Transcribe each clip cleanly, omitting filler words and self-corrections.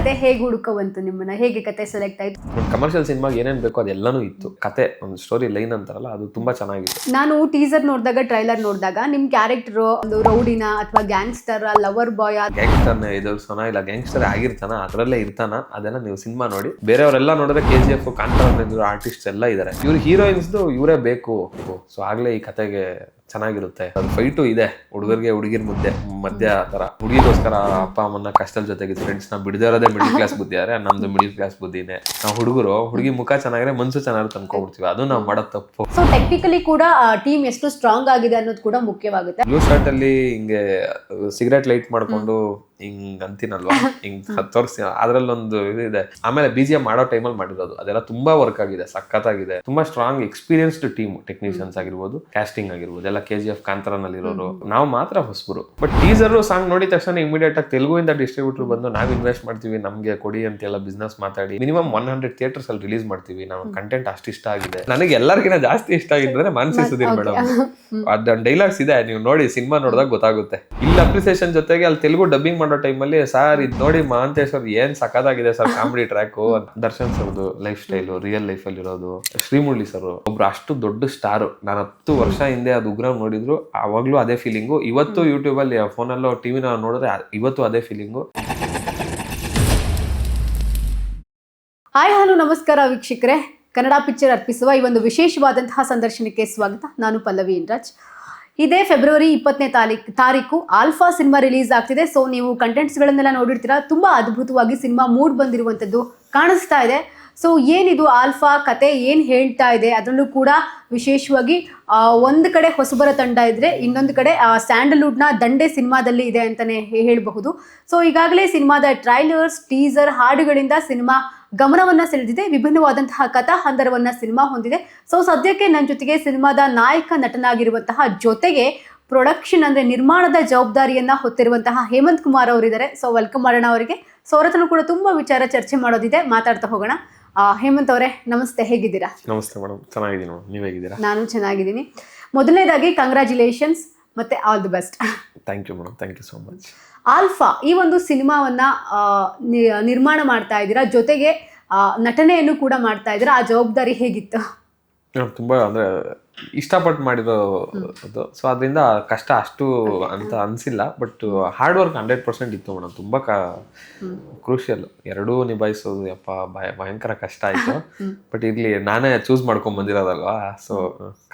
ಕತೆ ಹೇಗೆ ಹುಡುಕವಂತು ನಿಮ್ಮನ್ನ, ಹೇಗೆ ಕತೆ ಸೆಲೆಕ್ಟ್ ಆಯ್ತು? ಒಂದು ಕಮರ್ಷಿಯಲ್ ಸಿನಿಮಾಗೆ ಏನೇನು ಬೇಕೋ ಅದೆಲ್ಲನೂ ಇತ್ತು. ಕತೆ ಒಂದು ಸ್ಟೋರಿ ಲೈನ್ ಅಂತಾರಲ್ಲ, ಅದು ತುಂಬಾ ಚೆನ್ನಾಗಿತ್ತು. ನಾನು ಟೀಸರ್ ನೋಡಿದಾಗ, ಟ್ರೈಲರ್ ನೋಡಿದಾಗ ನಿಮ್ ಕ್ಯಾರೆಕ್ಟರ್ ಒಂದು ರೌಡಿನ ಅಥವಾ ಗ್ಯಾಂಗ್ಸ್ಟರ್, ಲವರ್ ಬಾಯ್, ಗ್ಯಾಂಗ್ಸ್ಟರ್ನ ಎದುರಿಸೋಣ ಇಲ್ಲ ಗ್ಯಾಂಗ್ಸ್ಟರ್ ಆಗಿರ್ತಾನ, ಅದರಲ್ಲೇ ಇರ್ತಾನ, ಅದೆಲ್ಲ ನೀವು ಸಿನಿಮಾ ನೋಡಿ. ಬೇರೆಯವರೆಲ್ಲ ನೋಡಿದ್ರೆ KGF, ಕಾಂತಾರ ಆರ್ಟಿಸ್ಟ್ ಎಲ್ಲ ಇದ್ದಾರೆ. ಇವ್ರು ಹೀರೋಯಿನ್ಸ್ ಇವರೇ ಬೇಕು. ಸೊ ಆಗ್ಲೇ ಈ ಕತೆಗೆ ಚೆನ್ನಾಗಿರುತ್ತೆ. ಅದು ಫೈಟು ಇದೆ, ಹುಡುಗರಿಗೆ ಹುಡುಗಿರ್ ಮಧ್ಯ ತರ. ಹುಡುಗಿಗೋಸ್ಕರ ಅಪ್ಪ ಅಮ್ಮನ ಕಷ್ಟದ ಜೊತೆಗೆ ಫ್ರೆಂಡ್ಸ್ ನ ಬಿಡದೇ ಇರೋದೇ ಮಿಡಿಲ್ ಕ್ಲಾಸ್ ಬುದ್ಧಿ. ನಮ್ದು ಮಿಡಿಲ್ ಕ್ಲಾಸ್ ಬುದ್ಧಿನೇ. ನಾವು ಹುಡುಗರು ಹುಡುಗಿ ಮುಖ ಚೆನ್ನಾಗಿದ್ರೆ ಮನ್ಸು ಚೆನ್ನಾಗಿ ತಂದ್ಕೊಬಿಡ್ತೀವಿ. ಅದು ನಾವು ಮಾಡೋದು ತಪ್ಪು. ಸೊ ಟೆಕ್ನಿಕಲಿ ಕೂಡ ಟೀಮ್ ಎಷ್ಟು ಸ್ಟ್ರಾಂಗ್ ಆಗಿದೆ ಅನ್ನೋದು ಕೂಡ ಮುಖ್ಯವಾಗುತ್ತೆ. ಬ್ಲೂ ಶರ್ಟ್ ಅಲ್ಲಿ ಹಿಂಗೆ ಸಿಗರೇಟ್ ಲೈಟ್ ಮಾಡ್ಕೊಂಡು ಹಿಂಗ್ ಅಂತೀನಲ್ವಾ, ಹಿಂಗ್ ತೋರಿಸಿ ಅದ್ರಲ್ಲೊಂದು ಇದು ಇದೆ. ಆಮೇಲೆ BGM ಮಾಡೋ ಟೈಮಲ್ಲಿ ಮಾಡಿರೋದು ಅದೆಲ್ಲ ತುಂಬಾ ವರ್ಕ್ ಆಗಿದೆ, ಸಖತ್ತಾಗಿದೆ. ತುಂಬಾ ಸ್ಟ್ರಾಂಗ್ ಎಕ್ಸ್ಪೀರಿಯನ್ಸ್ಡ್ ಟೀಮ್, ಟೆಕ್ನಿಷಿಯನ್ಸ್ ಆಗಿರ್ಬೋದು, ಕ್ಯಾಸ್ಟಿಂಗ್ ಆಗಿರ್ಬೋದು, ಎಲ್ಲ KGF ಕಾಂತಾರನಲ್ಲಿರೋರು. ನಾವು ಮಾತ್ರ ಹೊಸಬರು. ಬಟ್ ಟೀಸರ್ ಸಾಂಗ್ ನೋಡಿದ ತಕ್ಷಣ ಇಮಿಡಿಯೇಟ್ ಆಗಿ ತೆಲುಗುವಿಂದ ಡಿಸ್ಟ್ರಿಬ್ಯೂಟರ್ ಬಂದು ನಾವ್ ಇನ್ವೆಸ್ಟ್ ಮಾಡ್ತೀವಿ, ನಮ್ಗೆ ಕೊಡಿ ಅಂತೆಲ್ಲ ಬಿಸ್ನೆಸ್ ಮಾತಾಡಿ ಮಿನಿಮಮ್ 100 ಥಿಯೇಟರ್ಸ್ ಅಲ್ಲಿ ರಿಲೀಸ್ ಮಾಡ್ತೀವಿ. ನಾವು ಕಂಟೆಂಟ್ ಅಷ್ಟು ಇಷ್ಟ ಆಗಿದೆ. ನನಗೆ ಎಲ್ಲರಿಗಿಂತ ಜಾಸ್ತಿ ಇಷ್ಟ ಆಗಿದ್ರೆ ಮಾನಸಿ ಸುಧೀರ್ ಮೇಡಮ್. ಅದ್ ಡೈಲಾಗ್ಸ್ ಇದೆ, ನೀವು ನೋಡಿ ಸಿನಿಮಾ ನೋಡಿದಾಗ ಗೊತ್ತಾಗುತ್ತೆ. ಇಲ್ಲಿ ಅಪ್ರಿಸಿಯೇಷನ್ ಜೊತೆಗೆ ಅಲ್ಲಿ ತೆಲುಗು ಡಬ್ಬಿಂಗ್ ಮಾಡೋ ಟೈಮಲ್ಲಿ ಸರ್ ಇದು ನೋಡಿ ಮಹಾಂತೇಶ್ ಅವ್ರು ಏನ್ ಸಖತ್ತಾಗಿದೆ ಸರ್ ಕಾಮಿಡಿ ಟ್ರ್ಯಾಕು. ದರ್ಶನ್ ಸರ್ದು ಲೈಫ್ ಸ್ಟೈಲು ರಿಯಲ್ ಲೈಫ್ ಅಲ್ಲಿ ಇರೋದು. ಶ್ರೀಮುರಳಿ ಸರ್ ಒಬ್ರು ಅಷ್ಟು ದೊಡ್ಡ ಸ್ಟಾರ್. ನಾನು 10 ವರ್ಷ ಹಿಂದೆ ಅದು ಉಗ್ರಂ ನೋಡಿದ್ರು, ಅವಾಗ್ಲೂ ಅದೇ ಫೀಲಿಂಗು. ಇವತ್ತು ಯೂಟ್ಯೂಬ್ ಅಲ್ಲಿ ಫೋನಲ್ಲೋ ಟಿವಿನ ನೋಡಿದ್ರೆ ಇವತ್ತು ಅದೇ ಫೀಲಿಂಗು. ಹಾಯ್ ಹಲೋ ನಮಸ್ಕಾರ ವೀಕ್ಷಕರೇ, ಕನ್ನಡ ಪಿಕ್ಚರ್ ಅರ್ಪಿಸುವ ಈ ಒಂದು ವಿಶೇಷವಾದಂತಹ ಸಂದರ್ಶನಕ್ಕೆ ಸ್ವಾಗತ. ನಾನು ಪಲ್ಲವಿ ಇನ್ರಾಜ್. ಇದೇ ಫೆಬ್ರವರಿ 20ನೇ ತಾರೀಕು ಆಲ್ಫಾ ಸಿನಿಮಾ ರಿಲೀಸ್ ಆಗ್ತಿದೆ. ಸೊ ನೀವು ಕಂಟೆಂಟ್ಸ್ಗಳನ್ನೆಲ್ಲ ನೋಡಿರ್ತೀರಾ. ತುಂಬ ಅದ್ಭುತವಾಗಿ ಸಿನಿಮಾ ಮೂಡ್ ಬಂದಿರುವಂಥದ್ದು ಕಾಣಿಸ್ತಾ ಇದೆ. ಸೊ ಏನಿದು ಆಲ್ಫಾ ಕತೆ ಏನು ಹೇಳ್ತಾ ಇದೆ, ಅದರಲ್ಲೂ ಕೂಡ ವಿಶೇಷವಾಗಿ ಒಂದು ಕಡೆ ಹೊಸಬರ ತಂಡ ಇದ್ರೆ, ಇನ್ನೊಂದು ಕಡೆ ಸ್ಯಾಂಡಲ್ವುಡ್ನ ದಂಡೆ ಸಿನಿಮಾದಲ್ಲಿ ಇದೆ ಅಂತಲೇ ಹೇಳಬಹುದು. ಸೊ ಈಗಾಗಲೇ ಸಿನಿಮಾದ ಟ್ರೈಲರ್ಸ್, ಟೀಸರ್, ಹಾಡುಗಳಿಂದ ಸಿನಿಮಾ ಗಮನವನ್ನು ಸೆಳೆದಿದೆ. ವಿಭಿನ್ನವಾದಂತಹ ಕಥಾ ಹಂದರವನ್ನ ಸಿನಿಮಾ ಹೊಂದಿದೆ. ಸೊ ಸದ್ಯಕ್ಕೆ ನನ್ನ ಜೊತೆಗೆ ಸಿನಿಮಾದ ನಾಯಕ ನಟನಾಗಿರುವಂತಹ ಜೊತೆಗೆ ಪ್ರೊಡಕ್ಷನ್ ಅಂದ್ರೆ ನಿರ್ಮಾಣದ ಜವಾಬ್ದಾರಿಯನ್ನ ಹೊತ್ತಿರುವಂತಹ ಹೇಮಂತ್ ಕುಮಾರ್ ಅವರಿದ್ದಾರೆ. ಸೊ ವೆಲ್ಕಮ್ ಮಾಡೋಣ ಅವರಿಗೆ. ಸೊ ಅವ್ರ ಹತ್ರನೂ ಕೂಡ ತುಂಬಾ ವಿಚಾರ ಚರ್ಚೆ ಮಾಡೋದಿದೆ, ಮಾತಾಡ್ತಾ ಹೋಗೋಣ. ಹೇಮಂತ್ ಅವರೇ ನಮಸ್ತೆ, ಹೇಗಿದ್ದೀರಾ? ನಮಸ್ತೆ ಮೇಡಮ್, ಚೆನ್ನಾಗಿದ್ದೀನಿ. ನೀವು ಹೇಗಿದ್ದೀರಾ? ನಾನು ಚೆನ್ನಾಗಿದ್ದೀನಿ. ಮೊದಲನೇದಾಗಿ ಕಂಗ್ರ್ಯಾಚುಲೇಷನ್ಸ್ ಮತ್ತೆ all the best. Thank you madam, thank you so much. Alpha ಈ ಒಂದು ಸಿನಿಮಾವನ್ನ ನಿರ್ಮಾಣ ಮಾಡ್ತಾ ಇದ್ದೀರಾ, ಜೊತೆಗೆ ನಟನೆಯನ್ನು ಕೂಡ ಮಾಡ್ತಾ ಇದ್ದೀರಾ. ಆ ಜವಾಬ್ದಾರಿ ಹೇಗಿತ್ತು? ತುಂಬಾ ಅಂದ್ರೆ ಇಷ್ಟಪಟ್ಟು ಮಾಡಿರೋದು. ಸೊ ಅದರಿಂದ ಕಷ್ಟ ಅಷ್ಟು ಅಂತ ಅನ್ಸಿಲ್ಲ. ಬಟ್ ಹಾರ್ಡ್ ವರ್ಕ್ 100% ಇತ್ತು ಮೇಡಮ್. ತುಂಬಾ ಕ್ರೂಷಿಯಲ್. ಎರಡೂ ನಿಭಾಯಿಸೋದು ಭಯಂಕರ ಕಷ್ಟ ಆಯ್ತು. ಬಟ್ ಇರ್ಲಿ, ನಾನೇ ಚೂಸ್ ಮಾಡ್ಕೊಂಡ್ ಬಂದಿರೋದಲ್ವಾ. ಸೊ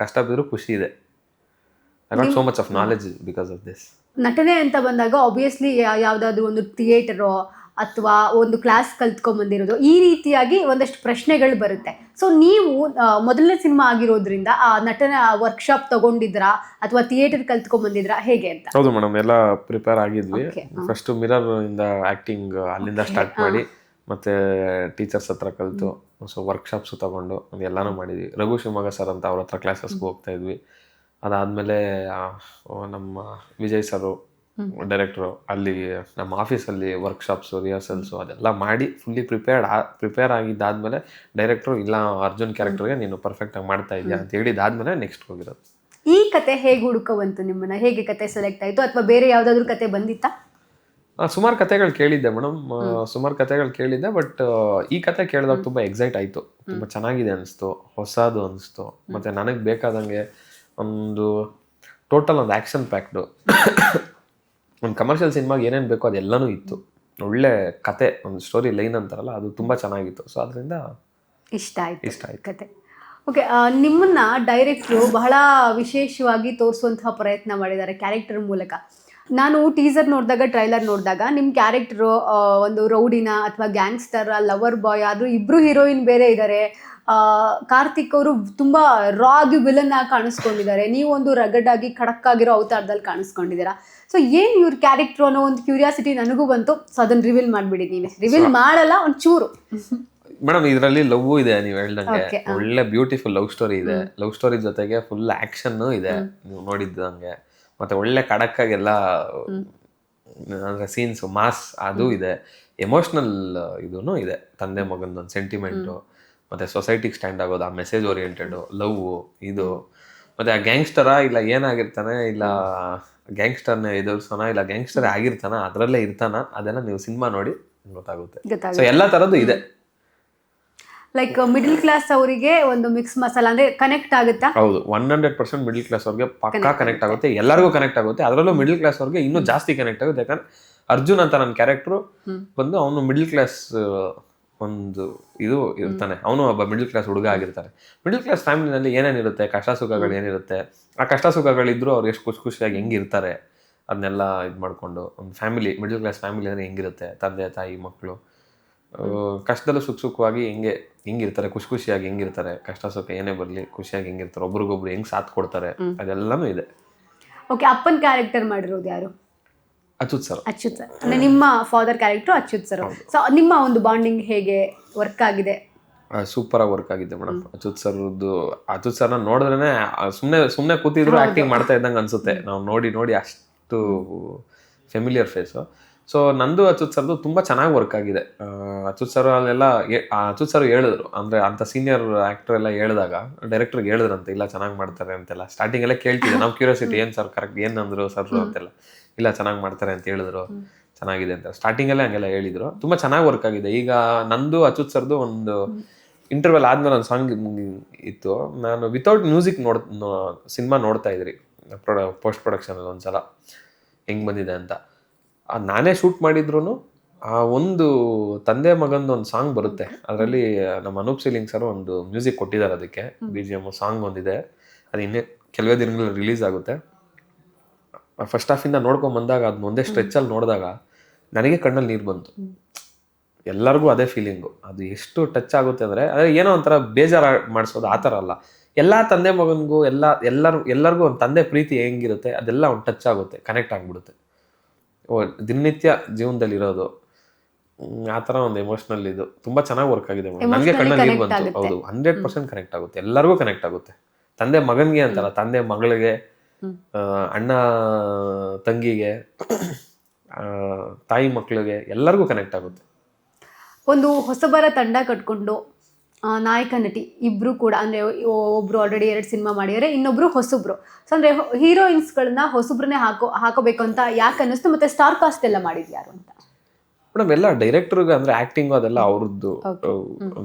ಕಷ್ಟ ಬಿದ್ರು ಖುಷಿ ಇದೆ. I got so much of knowledge because of this. ನಟನೆ ಅಂತ ಬಂದಾಗ ಆಬ್ವಿಯಸ್ಲಿ ಯಾವುದಾದ್ರೂ ಒಂದು ಥಿಯೇಟರೋ ಅಥವಾ ಒಂದು ಕ್ಲಾಸ್ ಕಲ್ತ್ಕೊಂಡ್ಬಂದಿರೋದು, ಈ ರೀತಿಯಾಗಿ ಒಂದಷ್ಟು ಪ್ರಶ್ನೆಗಳು ಬರುತ್ತೆ. ಸೊ ನೀವು ಮೊದಲನೇ ಸಿನಿಮಾ ಆಗಿರೋದ್ರಿಂದ ಆ ನಟನ ವರ್ಕ್ಶಾಪ್ ತಗೊಂಡಿದ್ರಾ ಅಥವಾ ಥಿಯೇಟರ್ ಕಲ್ತ್ಕೊಂಡ್ಬಂದಿದ್ರಾ, ಹೇಗೆ ಅಂತ? ಹೌದು ಮೇಡಮ್, ಎಲ್ಲ ಪ್ರಿಪೇರ್ ಆಗಿದ್ವಿ. ಫಸ್ಟ್ ಮಿರರ್ ಇಂದ ಆಕ್ಟಿಂಗ್ ಅಲ್ಲಿಂದ ಸ್ಟಾರ್ಟ್ ಮಾಡಿ, ಮತ್ತೆ ಟೀಚರ್ಸ್ ಹತ್ರ ಕಲಿತು, ಸೊ ವರ್ಕ್ಶಾಪ್ಸ್ ತಗೊಂಡು ಅದೆಲ್ಲಾನು ಮಾಡಿದ್ವಿ. ರಘು ಶಿವಮೊಗ್ಗ ಸರ್ ಅಂತ ಅವ್ರ ಹತ್ರ ಕ್ಲಾಸಸ್ಗೆ ಹೋಗ್ತಾ ಇದ್ವಿ. ಅದಾದಮೇಲೆ ನಮ್ಮ ವಿಜಯ್ ಸರು ಡೈರೆಕ್ಟ್ರು ಅಲ್ಲಿ ನಮ್ಮ ಆಫೀಸಲ್ಲಿ ವರ್ಕ್ಶಾಪ್ಸು, ರಿಹರ್ಸಲ್ಸು ಅದೆಲ್ಲ ಮಾಡಿ ಫುಲ್ಲಿ ಪ್ರಿಪೇರ್ ಆಗಿದ್ದಾದ್ಮೇಲೆ ಡೈರೆಕ್ಟ್ರು ಇಲ್ಲ ಅರ್ಜುನ್ ಕ್ಯಾರೆಕ್ಟರ್ಗೆ ನೀನು ಪರ್ಫೆಕ್ಟಾಗಿ ಮಾಡ್ತಾ ಇದೆಯಾ ಅಂತ ಹೇಳಿದಾದ್ಮೇಲೆ ನೆಕ್ಸ್ಟ್ ಹೋಗಿರೋದು. ಈ ಕತೆ ಹೇಗೆ ಹುಡುಕವಂತು ನಿಮ್ಮನ್ನ, ಹೇಗೆ ಕತೆ ಸೆಲೆಕ್ಟ್ ಆಯಿತು, ಅಥವಾ ಬೇರೆ ಯಾವುದಾದ್ರೂ ಕತೆ ಬಂದಿತ್ತಾ? ಸುಮಾರು ಕತೆಗಳು ಕೇಳಿದ್ದೆ ಮೇಡಮ್, ಸುಮಾರು ಕತೆಗಳು ಕೇಳಿದ್ದೆ. ಬಟ್ ಈ ಕತೆ ಕೇಳಿದಾಗ ತುಂಬ ಎಕ್ಸೈಟ್ ಆಯಿತು. ತುಂಬ ಚೆನ್ನಾಗಿದೆ ಅನಿಸ್ತು, ಹೊಸದು ಅನಿಸ್ತು. ಮತ್ತು ನನಗೆ ಬೇಕಾದಂಗೆ ಒಂದು ಟೋಟಲ್ ಒಂದು ಆ್ಯಕ್ಷನ್ ಪ್ಯಾಕ್ಡು ಒಂದು ಕಮರ್ಷಿಯಲ್ ಸಿನಿಮಾಗೆ ಏನೇನು ಬೇಕೋ ಅದೆಲ್ಲನೂ ಇತ್ತು. ಒಳ್ಳೆ ಕತೆ, ಒಂದು ಸ್ಟೋರಿ ಲೈನ್ ಅಂತಾರಲ್ಲ, ಅದು ತುಂಬ ಚೆನ್ನಾಗಿತ್ತು. ಸೊ ಅದರಿಂದ ಇಷ್ಟ ಆಯ್ತು ಕತೆ. ಓಕೆ, ನಿಮ್ಮನ್ನ ಡೈರೆಕ್ಟ್ರು ಬಹಳ ವಿಶೇಷವಾಗಿ ತೋರಿಸುವಂತಹ ಪ್ರಯತ್ನ ಮಾಡಿದ್ದಾರೆ ಕ್ಯಾರೆಕ್ಟರ್ ಮೂಲಕ. ನಾನು ಟೀಸರ್ ನೋಡಿದಾಗ, ಟ್ರೈಲರ್ ನೋಡಿದಾಗ ನಿಮ್ಮ ಕ್ಯಾರೆಕ್ಟರು ಒಂದು ರೌಡಿನ ಅಥವಾ ಗ್ಯಾಂಗ್ಸ್ಟರ್, ಲವರ್ ಬಾಯ್, ಆದರೂ ಇಬ್ಬರು ಹೀರೋಯಿನ್ ಬೇರೆ ಇದ್ದಾರೆ. ಕಾರ್ತಿಕ್ ಅವರು ತುಂಬ ರಾ ಆಗಿ ವಿಲನ್ ಆಗಿ ಕಾಣಿಸ್ಕೊಂಡಿದ್ದಾರೆ. ನೀವು ಒಂದು ರಗಡ್ ಆಗಿ ಖಡಕ್ ಆಗಿರೋ ಅವತಾರದಲ್ಲಿ ಕಾಣಿಸ್ಕೊಂಡಿದ್ದೀರಾ. ಸೊ ಏನು ಇವ್ರ ಕ್ಯಾರೆಕ್ಟರ್ ಅನ್ನೋ ಒಂದು ಕ್ಯೂರಿಯಾಸಿಟಿ ನನಗೂ ಬಂತು. ಸೊ ಅದನ್ನ ರಿವೀಲ್ ಮಾಡಿಬಿಡಿ. ನೀವೇ ರಿವೀಲ್ ಮಾಡಲ್ಲ, ಒಂಚೂರು. ಮೇಡಮ್ ಇದರಲ್ಲಿ ಲವ್ ಇದೆ, ನೀವು ಹೇಳ್ದಂಗೆ ಒಳ್ಳೆ ಬ್ಯೂಟಿಫುಲ್ ಲವ್ ಸ್ಟೋರಿ ಇದೆ. ಲವ್ ಸ್ಟೋರಿ ಜೊತೆಗೆ ಫುಲ್ ಆಕ್ಷನ್ ಇದೆ, ನೀವು ನೋಡಿದ್ದಂಗೆ. ಮತ್ತೆ ಒಳ್ಳೆ ಖಡಕ್ಕಾಗೆಲ್ಲ ಅಂದ್ರೆ ಸೀನ್ಸ್ ಮಾಸ್ ಅದು ಇದೆ. ಎಮೋಷ್ನಲ್ ಇದೂ ಇದೆ, ತಂದೆ ಮಗನದೊಂದು ಸೆಂಟಿಮೆಂಟು, ಮತ್ತೆ ಸೊಸೈಟಿಗೆ ಸ್ಟ್ಯಾಂಡ್ ಆಗೋದು, ಆ ಮೆಸೇಜ್ ಓರಿಯೆಂಟೆಡ್ ಲವ್ ಇದು. ಮತ್ತೆ ಆ ಗ್ಯಾಂಗ್ಸ್ಟರ ಇಲ್ಲ ಏನಾಗಿರ್ತಾನೆ, ಇಲ್ಲ ಗ್ಯಾಂಗ್ಸ್ಟರ್ನ ಎದುರಿಸೋಣ ಇಲ್ಲ ಗ್ಯಾಂಗ್ಸ್ಟರ್ ಆಗಿರ್ತಾನ, ಅದರಲ್ಲೇ ಇರ್ತಾನ, ಅದೆಲ್ಲ ನೀವು ಸಿನಿಮಾ ನೋಡಿ ಗೊತ್ತಾಗುತ್ತೆ. ಸೊ ಗೊತ್ತಾಗುತ್ತೆ. ಎಲ್ಲ ತರದ್ದು ಇದೆ. ಲೈಕ್ ಮಿಡಲ್ ಕ್ಲಾಸ್ ಅವರಿಗೆ ಒಂದು ಮಿಕ್ಸ್ ಮಸಾಲ ಅಂದ್ರೆ ಕನೆಕ್ಟ್ ಆಗುತ್ತಾ? ಹೌದು, 100% ಮಿಡಲ್ ಕ್ಲಾಸ್ ಅವ್ರಿಗೆ ಪಕ್ಕಾ ಕನೆಕ್ಟ್ ಆಗುತ್ತೆ, ಎಲ್ಲರಿಗೂ ಕನೆಕ್ಟ್ ಆಗುತ್ತೆ. ಅದರಲ್ಲೂ ಮಿಡಲ್ ಕ್ಲಾಸ್ ಅವ್ರಿಗೆ ಇನ್ನೂ ಜಾಸ್ತಿ ಕನೆಕ್ಟ್ ಆಗುತ್ತೆ. ಯಾಕಂದ್ರೆ ಅರ್ಜುನ್ ಅಂತ ನನ್ನ ಕ್ಯಾರೆಕ್ಟರ್ ಬಂದು ಅವನು ಮಿಡಲ್ ಕ್ಲಾಸ್ ಒಂದು ಇದು ಇರ್ತಾನೆ, ಅವನು ಒಬ್ಬ ಮಿಡಲ್ ಕ್ಲಾಸ್ ಹುಡುಗ ಆಗಿರ್ತಾನೆ. ಮಿಡಲ್ ಕ್ಲಾಸ್ ಫ್ಯಾಮಿಲಿನಲ್ಲಿ ಏನೇನಿರುತ್ತೆ, ಕಷ್ಟ ಸುಖಗಳು ಏನಿರುತ್ತೆ, ಆ ಕಷ್ಟ ಸುಖಗಳಿದ್ರು ಅವ್ರು ಎಷ್ಟು ಖುಷಿಯಾಗಿ ಹೆಂಗಿರ್ತಾರೆ ಅದನ್ನೆಲ್ಲ ಇದು ಮಾಡ್ಕೊಂಡು, ಒಂದು ಫ್ಯಾಮಿಲಿ ಮಿಡಲ್ ಕ್ಲಾಸ್ ಫ್ಯಾಮಿಲಿ ಅಂದರೆ ಹೆಂಗಿರುತ್ತೆ, ತಂದೆ ತಾಯಿ ಮಕ್ಕಳು ಕಷ್ಟದಲ್ಲೂ ಸುಖವಾಗಿ ಹೆಂಗಿರ್ತಾರೆ, ಖುಷಿಯಾಗಿ ಹೆಂಗಿರ್ತಾರೆ, ಕಷ್ಟ ಸುಖ ಏನೇ ಬರಲಿ ಖುಷಿಯಾಗಿ ಹೆಂಗಿರ್ತಾರೆ, ಒಬ್ರಿಗೊಬ್ರು ಹೆಂಗ್ ಸಾಥ್ ಕೊಡ್ತಾರೆ, ಅದೆಲ್ಲಾನು ಇದೆ. ಓಕೆ, ಅಪ್ಪನ್ ಕ್ಯಾರೆಕ್ಟರ್ ಮಾಡಿರೋದು ಯಾರು? ಅಚ್ಯುತ್ ಸರ್. ಅಚ್ಯುತ್ ಸರ್ ಅಂದ್ರೆ ನಿಮ್ಮ father character Achyut sir. So ನಿಮ್ಮ ಒಂದು ಬಾಂಡಿಂಗ್ ಹೇಗೆ ವರ್ಕ್ ಆಗಿದೆ? ಸೂಪರ್ ಆಗಿ ವರ್ಕ್ ಆಗಿದೆ ಮೇಡಮ್. ಅಚ್ಯುತ್ ಸರ್ನ ನೋಡಿದ್ರೆ ಸುಮ್ಮನೆ ಕೂತಿದ್ರು ಆಕ್ಟಿಂಗ್ ಮಾಡ್ತಾ ಇದ್ದಂಗೆ ಅನ್ಸುತ್ತೆ. ನಾವು ನೋಡಿ ಅಷ್ಟು ಫೆಮಿಲಿಯರ್ ಫೇಸು. ಸೊ ನಂದು ಅಚ್ಯುತ್ ಸರ್ದು ತುಂಬ ಚೆನ್ನಾಗಿ ವರ್ಕ್ ಆಗಿದೆ. ಅಚ್ಯುತ್ ಸರ್ ಅಲ್ಲೆಲ್ಲ ಅಚ್ಯುತ್ ಸರ್ ಹೇಳಿದ್ರು, ಅಂದರೆ ಅಂಥ ಸೀನಿಯರ್ ಆ್ಯಕ್ಟರ್ ಎಲ್ಲ ಹೇಳಿದಾಗ ಡೈರೆಕ್ಟರ್ಗೆ ಹೇಳಿದ್ರಂತೆ, ಇಲ್ಲ ಚೆನ್ನಾಗಿ ಮಾಡ್ತಾರೆ ಅಂತೆಲ್ಲ. ಸ್ಟಾರ್ಟಿಂಗೆಲ್ಲ ಕೇಳ್ತಿದ್ದೆ ನಾವು ಕ್ಯೂರಿಯಾಸಿಟಿ, ಏನು ಸರ್ ಕರೆಕ್ಟ್ ಏನು ಅಂದರು ಸರ್ ಅಂತೆಲ್ಲ. ಇಲ್ಲ ಚೆನ್ನಾಗಿ ಮಾಡ್ತಾರೆ ಅಂತ ಹೇಳಿದ್ರು, ಚೆನ್ನಾಗಿದೆ ಅಂತ ಸ್ಟಾರ್ಟಿಂಗಲ್ಲೇ ಹಂಗೆಲ್ಲ ಹೇಳಿದ್ರು. ತುಂಬ ಚೆನ್ನಾಗಿ ವರ್ಕ್ ಆಗಿದೆ. ಈಗ ನಂದು ಅಚ್ಯುತ್ ಸರ್ದು ಒಂದು ಇಂಟರ್ವೆಲ್ ಆದ್ಮೇಲೆ ಒಂದು ಸಾಂಗ್ ಇತ್ತು. ನಾನು ವಿತೌಟ್ ಮ್ಯೂಸಿಕ್ ಸಿನಿಮಾ ನೋಡ್ತಾ ಇದ್ರಿ ಪೋಸ್ಟ್ ಪ್ರೊಡಕ್ಷನಲ್ಲಿ ಒಂದ್ಸಲ ಹೆಂಗೆ ಬಂದಿದೆ ಅಂತ. ಅದು ನಾನೇ ಶೂಟ್ ಮಾಡಿದ್ರು ಆ ಒಂದು ತಂದೆ ಮಗಂದು ಒಂದು ಸಾಂಗ್ ಬರುತ್ತೆ, ಅದರಲ್ಲಿ ನಮ್ಮ ಅನೂಪ್ ಸಿಲಿಂಗ್ ಸರ್ ಒಂದು ಮ್ಯೂಸಿಕ್ ಕೊಟ್ಟಿದ್ದಾರೆ, ಅದಕ್ಕೆ BGM ಸಾಂಗ್ ಒಂದಿದೆ. ಅದು ಇನ್ನೇ ಕೆಲವೇ ದಿನಗಳಲ್ಲಿ ರಿಲೀಸ್ ಆಗುತ್ತೆ. ಫಸ್ಟ್ ಹಾಫಿಂದ ನೋಡ್ಕೊಂಡ್ ಬಂದಾಗ ಅದು ಒಂದೇ ಸ್ಟ್ರೆಚ್ಚಲ್ಲಿ ನೋಡಿದಾಗ ನನಗೆ ಕಣ್ಣಲ್ಲಿ ನೀರು ಬಂತು. ಎಲ್ಲರಿಗೂ ಅದೇ ಫೀಲಿಂಗು. ಅದು ಎಷ್ಟು ಟಚ್ ಆಗುತ್ತೆ ಅಂದರೆ, ಅದೇ ಏನೋ ಒಂಥರ ಬೇಜಾರು ಮಾಡಿಸೋದು ಆ ಥರ ಅಲ್ಲ. ಎಲ್ಲ ತಂದೆ ಮಗನಿಗೂ ಎಲ್ಲರಿಗೂ ಒಂದು ತಂದೆ ಪ್ರೀತಿ ಹೆಂಗಿರುತ್ತೆ ಅದೆಲ್ಲ ಒಂದು ಟಚ್ ಆಗುತ್ತೆ, ಕನೆಕ್ಟ್ ಆಗಿಬಿಡುತ್ತೆ. ದಿನನಿತ್ಯ ಜೀವನದಲ್ಲಿ ಇರೋದು ಆ ಥರ ಒಂದು ಎಮೋಷನಲ್ ಇದು ತುಂಬ ಚೆನ್ನಾಗಿ ವರ್ಕ್ ಆಗಿದೆ. ನನಗೆ ಕಣ್ಣಲ್ಲಿ ನೀರು ಬಂತು. ಹೌದು, 100% ಕನೆಕ್ಟ್ ಆಗುತ್ತೆ, ಎಲ್ಲರಿಗೂ ಕನೆಕ್ಟ್ ಆಗುತ್ತೆ. ತಂದೆ ಮಗನಿಗೆ ಅಂತಲ್ಲ, ತಂದೆ ಮಗಳಿಗೆ, ಅಣ್ಣ ತಂಗಿಗೆ, ತಾಯಿ ಮಕ್ಕಳಿಗೆ, ಎಲ್ಲರಿಗೂ ಕನೆಕ್ಟ್ ಆಗುತ್ತೆ. ಒಂದು ಹೊಸಬರ ತಂಡ ಕಟ್ಕೊಂಡು ನಾಯಕ ನಟಿ ಇಬ್ರು ಕೂಡ ಅಂದ್ರೆ ಒಬ್ರು ಆಲ್ರೆಡಿ 2 ಸಿನಿಮಾ ಮಾಡಿದರೆ, ಇನ್ನೊಬ್ರು ಹೊಸಬ್ರು. ಸೊ ಅಂದ್ರೆ ಹೀರೋಯಿನ್ಸ್ಗಳನ್ನ ಹೊಸಬ್ರನ್ನೇ ಹಾಕೋಬೇಕು ಅಂತ ಯಾಕೆ ಅನ್ನಿಸ್ತು? ಮತ್ತೆ ಸ್ಟಾರ್ ಕಾಸ್ಟ್ ಎಲ್ಲ ಮಾಡಿದ್ ಯಾರು ಅಂತ? ಮೇಡಮ್ ಎಲ್ಲ ಡೈರೆಕ್ಟರ್ಗೆ ಅಂದ್ರೆ ಆಕ್ಟಿಂಗು ಅದೆಲ್ಲ ಅವ್ರದ್ದು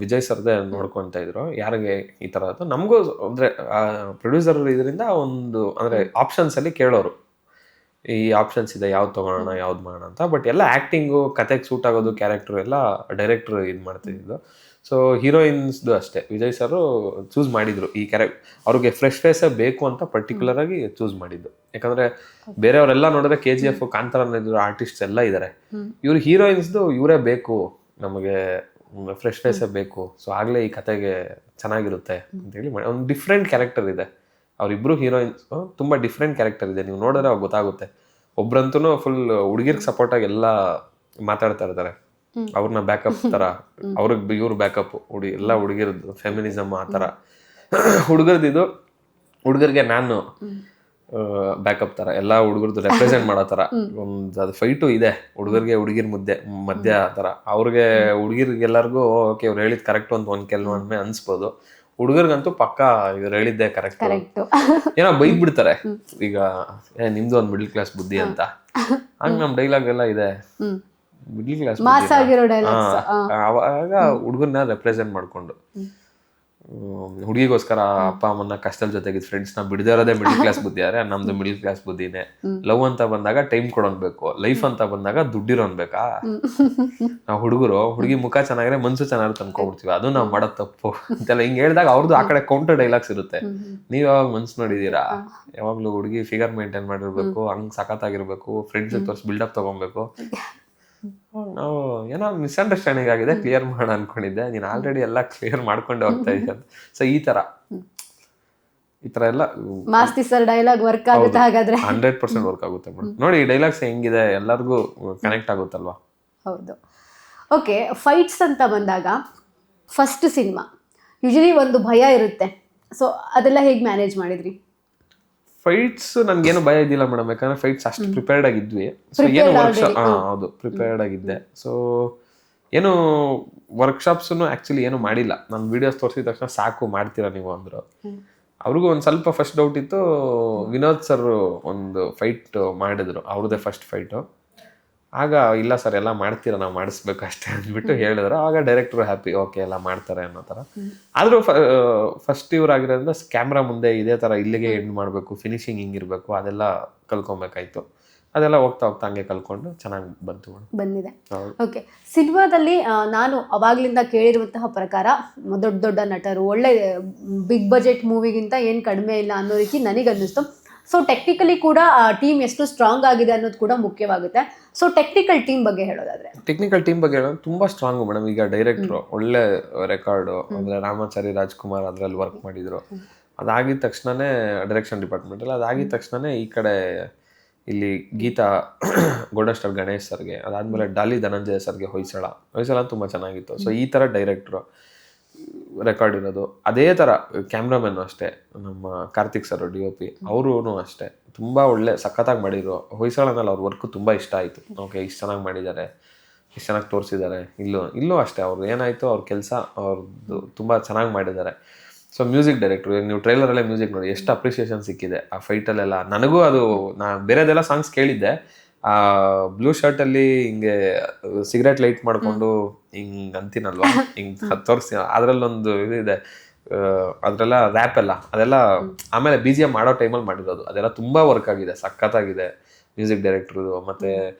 ವಿಜಯ್ ಸರ್ದೇ ನೋಡ್ಕೊಂತ ಇದ್ರು. ಯಾರಿಗೆ ಈ ತರ ನಮಗೂ ಅಂದ್ರೆ ಪ್ರೊಡ್ಯೂಸರ್ ಇದರಿಂದ ಒಂದು ಅಂದ್ರೆ ಆಪ್ಷನ್ಸ್ ಅಲ್ಲಿ ಕೇಳೋರು, ಈ ಆಪ್ಷನ್ಸ್ ಇದೆ ಯಾವ್ದು ತಗೊಳ್ಳೋಣ ಯಾವ್ದು ಮಾಡೋಣ ಅಂತ. ಬಟ್ ಎಲ್ಲ ಆಕ್ಟಿಂಗು, ಕತೆಗೆ ಸೂಟ್ ಆಗೋದು, ಕ್ಯಾರೆಕ್ಟರ್ ಎಲ್ಲ ಡೈರೆಕ್ಟರ್ ಇದು ಮಾಡ್ತಿದ್ದು. ಸೊ ಹೀರೋಯಿನ್ಸ್ದು ಅಷ್ಟೇ ವಿಜಯ್ ಸರ್ ಚೂಸ್ ಮಾಡಿದ್ರು. ಈ ಅವ್ರಿಗೆ ಫ್ರೆಶ್ ಫೇಸೇ ಬೇಕು ಅಂತ ಪರ್ಟಿಕ್ಯುಲರ್ ಆಗಿ ಚೂಸ್ ಮಾಡಿದ್ದು. ಯಾಕಂದ್ರೆ ಬೇರೆಯವರೆಲ್ಲ ನೋಡಿದ್ರೆ KGF, ಕಾಂತಾರ ಆರ್ಟಿಸ್ಟ್ ಎಲ್ಲ ಇದ್ದಾರೆ. ಇವ್ರು ಹೀರೋಯಿನ್ಸ್ದು ಇವರೇ ಬೇಕು, ನಮಗೆ ಫ್ರೆಶ್ ಫೇಸೇ ಬೇಕು, ಸೊ ಆಗ್ಲೇ ಈ ಕತೆಗೆ ಚೆನ್ನಾಗಿರುತ್ತೆ ಅಂತ ಹೇಳಿ ಒಂದು ಡಿಫ್ರೆಂಟ್ ಕ್ಯಾರೆಕ್ಟರ್ ಇದೆ. ಅವರಿಬ್ರು ಹೀರೋಯಿನ್ಸ್ ತುಂಬಾ ಡಿಫ್ರೆಂಟ್ ಕ್ಯಾರೆಕ್ಟರ್ ಇದೆ, ನೀವು ನೋಡಿದ್ರೆ ಅವಾಗ ಗೊತ್ತಾಗುತ್ತೆ. ಒಬ್ರಂತೂ ಫುಲ್ ಹುಡುಗಿರ್ಗೆ ಸಪೋರ್ಟ್ ಆಗಿ ಎಲ್ಲ ಮಾತಾಡ್ತಾ ಇರ್ತಾರೆ, ಅವ್ರನ್ನ ಬ್ಯಾಕಪ್ ತರ, ಅವ್ರಿಗೆ ಇವ್ರು ಬ್ಯಾಕಪ್, ಎಲ್ಲ ಹುಡುಗಿರದ್ದು ಫೆಮಿನಿಸಮ್ ಆ ತರ. ಹುಡುಗರ್ದಿದ್ದು ಹುಡುಗರಿಗೆ ನಾನು ಬ್ಯಾಕಪ್ ತರ, ಎಲ್ಲ ಹುಡುಗರದ್ದು ರೆಪ್ರೆಸೆಂಟ್ ಮಾಡೋ ತರ ಅದು ಫೈಟು ಇದೆ. ಹುಡುಗರಿಗೆ ಹುಡುಗಿರ್ ಮಧ್ಯ ಆ ತರ. ಅವ್ರಿಗೆ ಹುಡುಗಿರ್ಗೆಲ್ಲರಿಗೂ ಓಕೆ ಇವ್ರು ಹೇಳಿದ್ ಕರೆಕ್ಟ್ ಅಂತ ಕೆಲವೊಮ್ಮೆ ಅನ್ಸ್ಬೋದು. ಹುಡುಗರ್ಗಂತೂ ಪಕ್ಕಾ ಇವ್ರು ಹೇಳಿದ್ದೆ ಕರೆಕ್ಟ್, ಏನೋ ಬೈದ್ ಬಿಡ್ತಾರೆ. ಈಗ ನಿಮ್ದು ಒಂದು ಮಿಡಲ್ ಕ್ಲಾಸ್ ಬುದ್ಧಿ ಅಂತ, ಹಂಗ ನಮ್ ಡೈಲಾಗ್ ಎಲ್ಲ ಇದೆ. ಮಿಡಲ್ ಕ್ಲಾಸ್ ಅವಾಗ ಹುಡುಗರ್ನ ರೆಪ್ರೆಸೆಂಟ್ ಮಾಡ್ಕೊಂಡು, ಹುಡುಗಿಗೋಸ್ಕರ ಅಪ್ಪ ಅಮ್ಮನ ಕಷ್ಟದ ಜೊತೆಗೆ ಫ್ರೆಂಡ್ಸ್ನ ಬಿಡದೇ ಇರೋದೇ ಮಿಡಲ್ ಕ್ಲಾಸ್ ಬುದ್ಧಿ. ಆದ್ರೆ ನಮ್ದು ಮಿಡಲ್ ಕ್ಲಾಸ್ ಬುದ್ಧಿನೇ. ಲವ್ ಅಂತ ಬಂದಾಗ ಟೈಮ್ ಕೊಡೋನ್ಬೇಕು, ಲೈಫ್ ಅಂತ ಬಂದಾಗ ದುಡ್ಡಿರೋನ್ಬೇಕಾ? ನಾವು ಹುಡುಗಿ ಮುಖ ಚೆನ್ನಾಗಿದ್ರೆ ಮನ್ಸು ಚೆನ್ನಾಗಿ ತಂದ್ಕೊಬಿಡ್ತೀವಿ, ಅದು ನಾವು ಮಾಡೋದು ತಪ್ಪು ಅಂತೆಲ್ಲ ಹಿಂಗ್ ಹೇಳಿದಾಗ ಅವ್ರದ್ದು ಆ ಕಡೆ ಕೌಂಟರ್ ಡೈಲಾಗ್ಸ್ ಇರುತ್ತೆ. ನೀವ್ ಯಾವಾಗ ಮನ್ಸು ನೋಡಿದೀರಾ? ಯಾವಾಗ್ಲೂ ಹುಡುಗಿ ಫಿಗರ್ ಮೇಂಟೈನ್ ಮಾಡಿರ್ಬೇಕು, ಹಂಗ್ ಸಖತ್ತಾಗಿರ್ಬೇಕು, ಫ್ರೆಂಡ್ಸ್ ತೋರ್ಸಿ ಬಿಲ್ಡಪ್ ತಗೊಬೇಕು. ನಾವು ಏನೋ ಮಿಸ್ಅಂಡರ್ಸ್ಟ್ಯಾಂಡಿಂಗ್ ಆಗಿದೆ, ಕ್ಲಿಯರ್ ಮಾಡೋಣ ಅನ್ಕೊಂಡಿದ್ದೆ, ನೀನ್ ಆಲ್ರೆಡಿ ಎಲ್ಲ ಕ್ಲಿಯರ್ ಮಾಡ್ಕೊಂಡು ಹೋಗ್ತಾ ಇದ್ದೆ ಅಂತ. ಸೊ ಈ ತರ ಎಲ್ಲ ಮಾಸ್ತಿ ಸರ್ ಡೈಲಾಗ್ ವರ್ಕ್ ಆಗುತ್ತೆ ಹಾಗಾದ್ರೆ? 100% ವರ್ಕ್ ಆಗುತ್ತೆ ಮೇಡಮ್. ನೋಡಿ ಈ ಡೈಲಾಗ್ಸ್ ಹೆಂಗಿದೆ, ಎಲ್ಲರಿಗೂ ಕನೆಕ್ಟ್ ಆಗುತ್ತಲ್ವಾ? ಹೌದು. ಓಕೆ, ಫೈಟ್ಸ್ ಅಂತ ಬಂದಾಗ ಫಸ್ಟ್ ಸಿನಿಮಾ ಯೂಶಲಿ ಒಂದು ಭಯ ಇರುತ್ತೆ, ಸೊ ಅದೆಲ್ಲ ಹೇಗೆ ಮ್ಯಾನೇಜ್ ಮಾಡಿದ್ರಿ? ಫೈಟ್ಸ್ ನನ್ಗೇನು ಭಯ ಇದ್ದಿಲ್ಲ ಮೇಡಮ್, ಯಾಕಂದ್ರೆ ಫೈಟ್ಸ್ ಅಷ್ಟು ಪ್ರಿಪೇರ್ಡ್ ಆಗಿದ್ವಿ. ಸೊ ಏನು ವರ್ಕ್ಶಾಪ್, ಹೌದು ಪ್ರಿಪೇರ್ಡ್ ಆಗಿದ್ದೆ. ಸೊ ಏನು ವರ್ಕ್ಶಾಪ್ಸನ್ನು ಆಕ್ಚುಲಿ ಏನು ಮಾಡಿಲ್ಲ. ನಾನು ವಿಡಿಯೋಸ್ ತೋರಿಸಿದ ತಕ್ಷಣ ಸಾಕು ಮಾಡ್ತೀರಾ ನೀವು ಅಂದ್ರು. ಅವ್ರಿಗೂ ಒಂದು ಸ್ವಲ್ಪ ಫಸ್ಟ್ ಡೌಟ್ ಇತ್ತು. ವಿನೋದ್ ಸರ್ ಒಂದು ಫೈಟ್ ಮಾಡಿದ್ರು, ಅವ್ರದ್ದೇ ಫಸ್ಟ್ ಫೈಟು. ಆಗ ಇಲ್ಲ ಸರ್ ಎಲ್ಲ ಮಾಡ್ತೀರಾ, ನಾವು ಮಾಡಿಸ್ಬೇಕು ಅಷ್ಟೇ ಅಂದ್ಬಿಟ್ಟು ಹೇಳಿದ್ರು. ಆಗ ಡೈರೆಕ್ಟ್ರು ಹ್ಯಾಪಿ, ಓಕೆ ಎಲ್ಲ ಮಾಡ್ತಾರೆ ಅನ್ನೋ ಥರ. ಆದರೂ ಫಸ್ಟ್ ಇವ್ರಾಗಿರೋದ್ರಿಂದ ಕ್ಯಾಮ್ರಾ ಮುಂದೆ ಇದೇ ಥರ ಇಲ್ಲಿಗೆ ಎಂಡ್ ಮಾಡಬೇಕು, ಫಿನಿಶಿಂಗ್ ಹಿಂಗಿರಬೇಕು, ಅದೆಲ್ಲ ಕಲ್ಕೊಬೇಕಾಯ್ತು. ಅದೆಲ್ಲ ಹೋಗ್ತಾ ಹೋಗ್ತಾ ಹಂಗೆ ಕಲ್ಕೊಂಡು ಚೆನ್ನಾಗಿ ಬಂದಿದೆ. ಓಕೆ, ಸಿನಿಮಾದಲ್ಲಿ ನಾನು ಅವಾಗ್ಲಿಂದ ಕೇಳಿರುವಂತಹ ಪ್ರಕಾರ ದೊಡ್ಡ ದೊಡ್ಡ ನಟರು ಒಳ್ಳೆ ಬಿಗ್ ಬಜೆಟ್ ಮೂವಿಗಿಂತ ಏನು ಕಡಿಮೆ ಇಲ್ಲ ಅನ್ನೋ ರೀತಿ ನನಗನ್ನಿಸ್ತು. ಸೊ ಟೆಕ್ನಿಕಲಿ ಕೂಡ ಟೀಮ್ ಎಷ್ಟು ಸ್ಟ್ರಾಂಗ್ ಆಗಿದೆ ಅನ್ನೋದು ಕೂಡ ಮುಖ್ಯವಾಗುತ್ತೆ. ಸೊ ಟೆಕ್ನಿಕಲ್ ಟೀಮ್ ಬಗ್ಗೆ ಹೇಳೋದಾದ್ರೆ ತುಂಬಾ ಸ್ಟ್ರಾಂಗ್ ಮೇಡಮ್. ಈಗ ಡೈರೆಕ್ಟ್ರು ಒಳ್ಳೆ ರೆಕಾರ್ಡು, ಅಂದ್ರೆ ರಾಮಾಚಾರಿ ರಾಜ್ಕುಮಾರ್ ಅದ್ರಲ್ಲಿ ವರ್ಕ್ ಮಾಡಿದ್ರು. ಅದಾಗಿದ ತಕ್ಷಣನೇ ಡೈರೆಕ್ಷನ್ ಡಿಪಾರ್ಟ್ಮೆಂಟ್ ಅಲ್ಲಿ ಅದಾಗಿದ ತಕ್ಷಣನೇ ಈ ಕಡೆ ಇಲ್ಲಿ ಗೀತಾ ಗೋಲ್ಡನ್ ಸ್ಟಾರ್ ಗಣೇಶ್ ಸರ್ಗೆ, ಅದಾದ್ಮೇಲೆ ಡಾಲಿ ಧನಂಜಯ ಸರ್ಗೆ ಹೊಯ್ಸಳ ತುಂಬ ಚೆನ್ನಾಗಿತ್ತು. ಸೊ ಈ ಥರ ಡೈರೆಕ್ಟ್ರು ರೆಕಾರ್ಡ್ ಇರೋದು. ಅದೇ ಥರ ಕ್ಯಾಮ್ರಾಮನ್ ಅಷ್ಟೇ, ನಮ್ಮ ಕಾರ್ತಿಕ್ ಸರ್ DOP ಅವರು ಅಷ್ಟೇ ತುಂಬ ಒಳ್ಳೆ ಸಖತ್ತಾಗಿ ಮಾಡಿದ್ರು. ಹೊಯ್ಸಳನಲ್ಲಿ ಅವ್ರ ವರ್ಕು ತುಂಬ ಇಷ್ಟ ಆಯಿತು. ಓಕೆ, ಇಷ್ಟು ಚೆನ್ನಾಗಿ ಮಾಡಿದ್ದಾರೆ, ಇಷ್ಟು ಚೆನ್ನಾಗಿ ತೋರಿಸಿದ್ದಾರೆ. ಇಲ್ಲೂ ಅಷ್ಟೇ ಅವ್ರು ಏನಾಯಿತು, ಅವ್ರ ಕೆಲಸ ಅವ್ರದ್ದು ತುಂಬ ಚೆನ್ನಾಗಿ ಮಾಡಿದ್ದಾರೆ. ಸೊ ಮ್ಯೂಸಿಕ್ ಡೈರೆಕ್ಟ್ರು, ನೀವು ಟ್ರೈಲರಲ್ಲೇ ಮ್ಯೂಸಿಕ್ ನೋಡಿ ಎಷ್ಟು ಅಪ್ರಿಷಿಯೇಷನ್ ಸಿಕ್ಕಿದೆ ಆ ಫೈಟಲ್ಲೆಲ್ಲ. ನನಗೂ ಅದು ಬೇರೆದೆಲ್ಲ ಸಾಂಗ್ಸ್ ಕೇಳಿದ್ದೆ, ಆ ಬ್ಲೂ ಶರ್ಟಲ್ಲಿ ಹಿಂಗೆ ಸಿಗರೇಟ್ ಲೈಟ್ ಮಾಡಿಕೊಂಡು ಹಿಂಗೆ ಅಂತೀನಲ್ವಾ, ಹಿಂಗೆ ತೋರಿಸಿ ಅದರಲ್ಲೊಂದು ಇದೆ, ಅದರೆಲ್ಲ ರ್ಯಾಪ್ ಎಲ್ಲ ಅದೆಲ್ಲ ಆಮೇಲೆ BGM ಮಾಡೋ ಟೈಮಲ್ಲಿ ಮಾಡಿರೋದು. ಅದೆಲ್ಲ ತುಂಬ ವರ್ಕ್ ಆಗಿದೆ, ಸಖತ್ತಾಗಿದೆ. ಮ್ಯೂಸಿಕ್ ಡೈರೆಕ್ಟ್ರು ಮತ್ತು